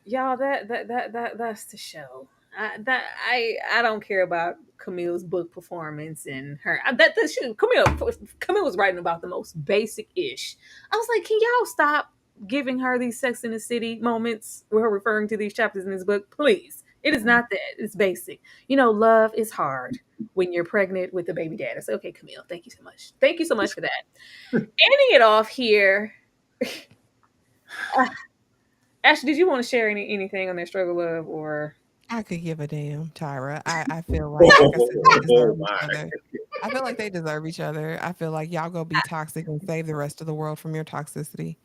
Y'all, that's the show. I don't care about Camille's book performance and her that shoot Camille was writing about the most basic ish. I was like, can y'all stop giving her these Sex in the City moments where her referring to these chapters in this book, please? It is not that. It's basic. Love is hard when you're pregnant with a baby dad. I said, okay, Camille, thank you so much. Thank you so much for that. Ending it off here. Ashley, did you want to share anything on their struggle love or? I could give a damn, Tyra. I feel like I said, they Oh deserve each my. other. I feel like they deserve each other. I feel like y'all go be toxic and save the rest of the world from your toxicity.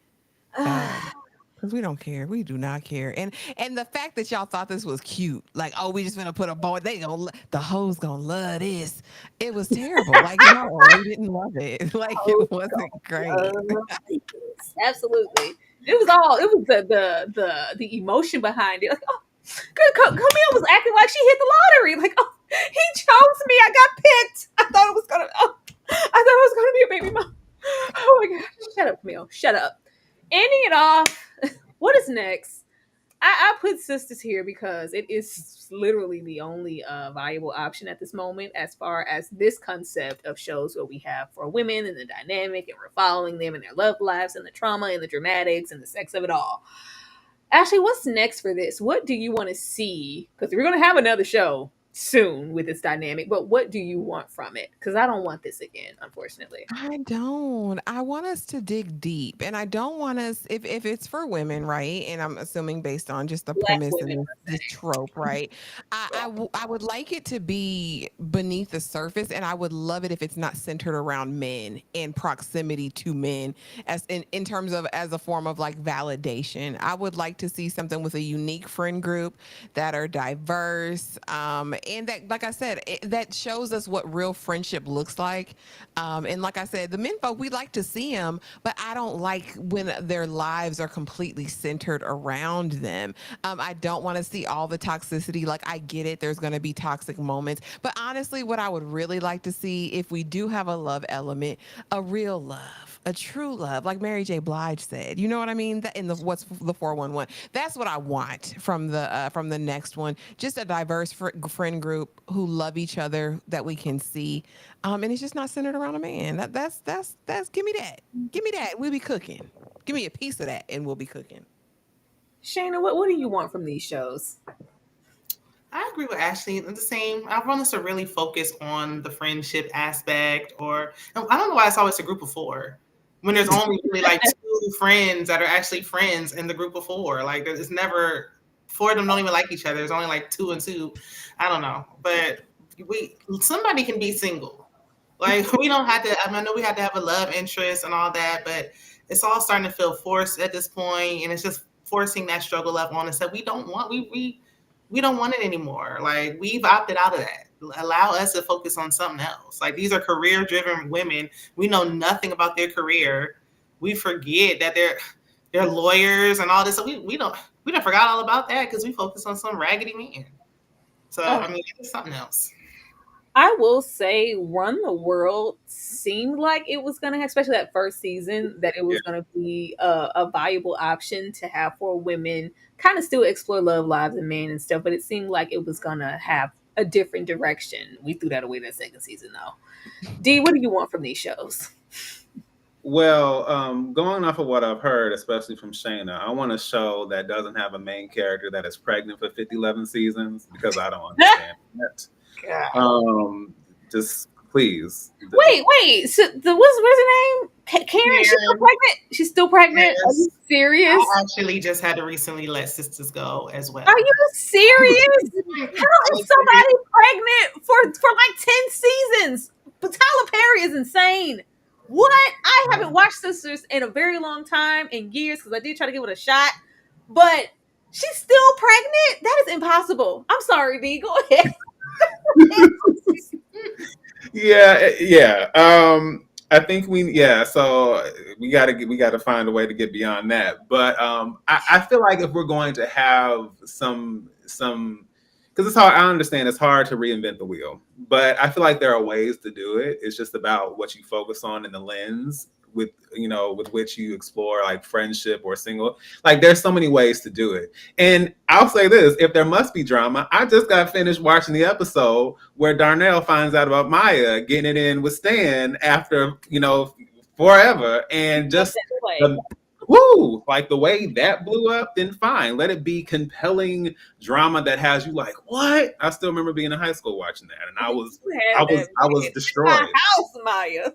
Because we don't care. We do not care. And the fact that y'all thought this was cute, like, oh, we just gonna put a boy, the hoes gonna love this. It was terrible. Like, no, we didn't love it. Like, Oh, it wasn't great. absolutely. It was the emotion behind it. Like, oh, Camille was acting like she hit the lottery. Like, oh, he chose me. I got picked. I thought it was gonna be a baby mom. Oh my god! Shut up, Camille. Shut up. Ending it off. What is next? I put sisters here because it is literally the only viable option at this moment as far as this concept of shows where we have for women and the dynamic and we're following them and their love lives and the trauma and the dramatics and the sex of it all. Ashley, what's next for this? What do you want to see? Because we're going to have another show soon with this dynamic, but what do you want from it? Because I don't want this again, unfortunately. I don't. I want us to dig deep, and I don't want us if it's for women, right? And I'm assuming based on just the Black premise women. and this trope, right? I would like it to be beneath the surface, and I would love it if it's not centered around men and proximity to men, as in terms of as a form of like validation. I would like to see something with a unique friend group that are diverse, and that, like I said, that shows us what real friendship looks like. And like I said, the men folk, we like to see them, but I don't like when their lives are completely centered around them. I don't want to see all the toxicity. Like, I get it, there's going to be toxic moments. But honestly, what I would really like to see, if we do have a love element, a real love, a true love, like Mary J. Blige said. You know what I mean? That in the what's the 411. That's what I want from the next one. Just a diverse friend group who love each other that we can see. And it's just not centered around a man. That's give me that. Give me that. We'll be cooking. Give me a piece of that and we'll be cooking. Shaina, what do you want from these shows? I agree with Ashley. The same. I want us to really focus on the friendship aspect, or I don't know why it's always a group of four when there's only really like two friends that are actually friends in the group of four. Like it's never four of them don't even like each other. There's only like two and two. I don't know, but somebody can be single. Like we don't have to. I mean, I know we had to have a love interest and all that, but it's all starting to feel forced at this point, and it's just forcing that struggle up on us that we don't want. We don't want it anymore. Like we've opted out of that. Allow us to focus on something else. Like these are career driven women. We know nothing about their career. We forget that they're lawyers and all this. So we don't forgot all about that because we focus on some raggedy man. So I mean it's something else. I will say Run the World seemed like it was going to have, especially that first season, that it was going to be a viable option to have for women kind of still explore love lives and men and stuff, but it seemed like it was going to have a different direction. We threw that away that second season, though. D, what do you want from these shows? Well, going off of what I've heard, especially from Shayna, I want a show that doesn't have a main character that is pregnant for 11 seasons because I don't understand that. Just please. Wait. So what's her name? Karen. She's still pregnant. She's still pregnant. Yes. Are you serious? I actually just had to recently let sisters go as well. Are you serious? How is somebody pregnant for like 10 seasons? But Tyler Perry is insane. What? I haven't watched Sisters in a very long time, in years, because I did try to give it a shot, but she's still pregnant? That is impossible. I'm sorry, D. Go ahead. Yeah. I think so we gotta find a way to get beyond that. But I feel like if we're going to have some because it's hard, I understand it's hard to reinvent the wheel, but I feel like there are ways to do it. It's just about what you focus on in the lens with which you explore like friendship or single. Like there's so many ways to do it. And I'll say this, if there must be drama, I just got finished watching the episode where Darnell finds out about Maya getting it in with Stan after, forever. And just like the way that blew up, then fine. Let it be compelling drama that has you like, what? I still remember being in high school watching that. And I was destroyed. House, Maya.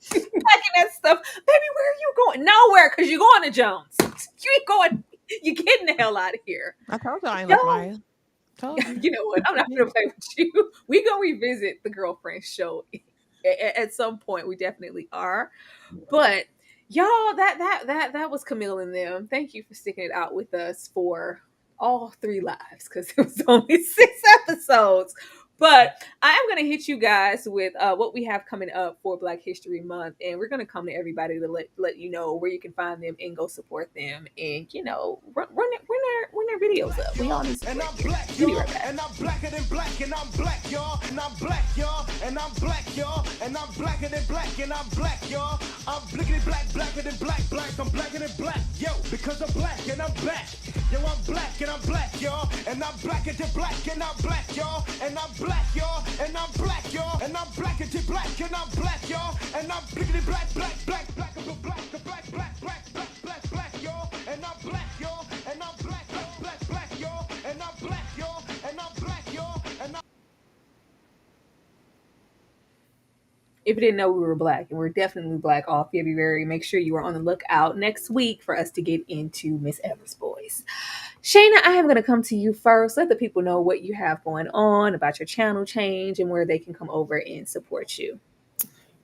Packing that stuff. Baby, where are you going? Nowhere, because you're going to Jones. You ain't going. You're getting the hell out of here. I told you I ain't like Maya. Told you. You know what? I'm not going to play with you. We're going to revisit the Girlfriend show at some point. We definitely are. But y'all, that was Camille and them. Thank you for sticking it out with us for all 3 lives, because it was only 6 episodes. But I am going to hit you guys with what we have coming up for Black History Month. And we're going to come to everybody to let you know where you can find them and go support them. And, run their videos up. We all need support. And I'm black, y'all. Right, and I'm blacker than black. And I'm black, y'all. And I'm black, y'all. And I'm black, y'all. And I'm blacker than black. And I'm black, y'all. I'm blickety black, blacker than black. I'm blacker than black. Yo, because I'm black and I'm black. Yo, I'm black and I'm black, y'all. And I'm blacker than black. And I'm black, y'all. And I'm black, y'all, and I'm black, y'all, and I'm black and black, and I'm black, y'all, and I'm blickety black, black, black, black, black, black, black, black, black, black, y'all, and I'm black, y'all, and I'm black, black, black, y'all, and I'm black, y'all, and I'm black, y'all, and I'm. If you didn't know we were Black, and we're definitely Black all February, make sure you are on the lookout next week for us to get into Miss Evers' Boys. Shaina, I am going to come to you first. Let the people know what you have going on, about your channel change, and where they can come over and support you.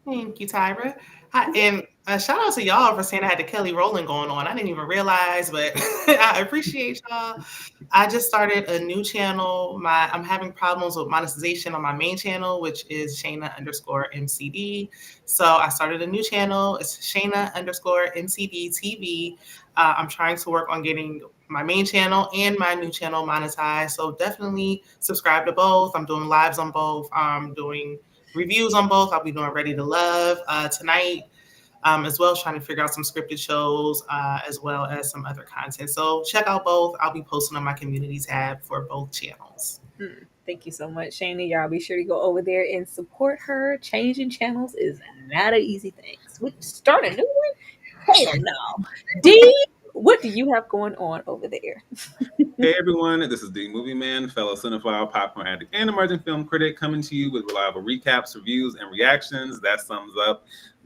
Thank you, Tyra. And shout out to y'all for saying I had the Kelly Rowland going on. I didn't even realize, but I appreciate y'all. I just started a new channel. I'm having problems with monetization on my main channel, which is Shaina_MCD. So I started a new channel. It's Shaina_MCD TV. I'm trying to work on getting my main channel and my new channel monetized. So definitely subscribe to both. I'm doing lives on both. I'm doing reviews on both. I'll be doing Ready to Love tonight, as well as trying to figure out some scripted shows, as well as some other content. So check out both. I'll be posting on my community tab for both channels. Thank you so much, Shaina. Y'all be sure to go over there and support her. Changing channels is not an easy thing. So we start a new one? Hell no. D, What do you have going on over there? Hey everyone, this is the Movie Man, fellow cinephile, popcorn addict, and emerging film critic, coming to you with reliable recaps, reviews, and reactions. That sums up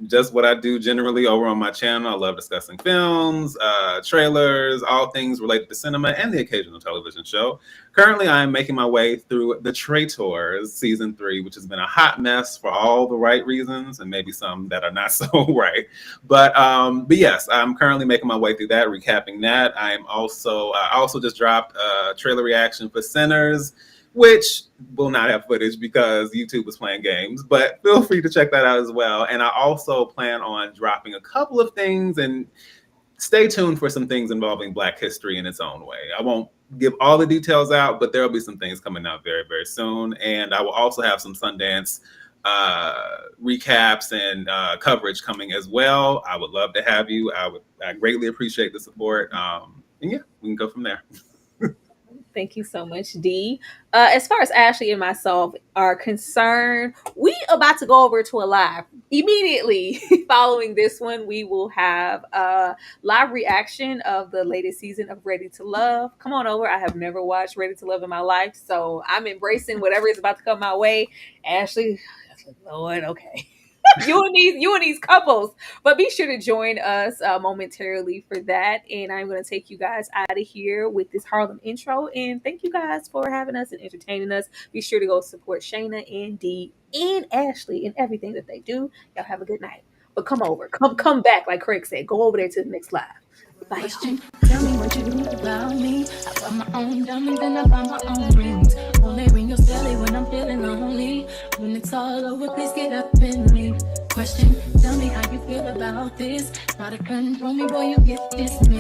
just what I do generally over on my channel. I love discussing films, trailers, all things related to cinema, and the occasional television show. Currently, I am making my way through The Traitors Season 3, which has been a hot mess for all the right reasons, and maybe some that are not so right. But yes, I'm currently making my way through that, recapping that. I also just dropped a trailer reaction for Sinners, which will not have footage because YouTube was playing games, but feel free to check that out as well. And I also plan on dropping a couple of things, and stay tuned for some things involving Black history in its own way. I won't give all the details out, but there'll be some things coming out very, very soon. And I will also have some Sundance recaps and coverage coming as well. I would love to have you. I greatly appreciate the support. And yeah, we can go from there. Thank you so much, D. As far as Ashley and myself are concerned, we about to go over to a live. Immediately following this one, we will have a live reaction of the latest season of Ready to Love. Come on over. I have never watched Ready to Love in my life, so I'm embracing whatever is about to come my way. Ashley, Lord, okay. you and these couples, but be sure to join us momentarily for that. And I'm going to take you guys out of here with this Harlem intro, and thank you guys for having us and entertaining us. Be sure to go support Shaina and Dee and Ashley and everything that they do. Y'all have a good night, but come over, come back, like Craig said, go over there to the next live. Bye. Question, tell me what you need about me. I buy my own diamonds and I buy my own rings. Only ring your celly when I'm feeling lonely. When it's all over, please get up and leave. Question, tell me how you feel about this. Try to control me, boy, you get dismissed.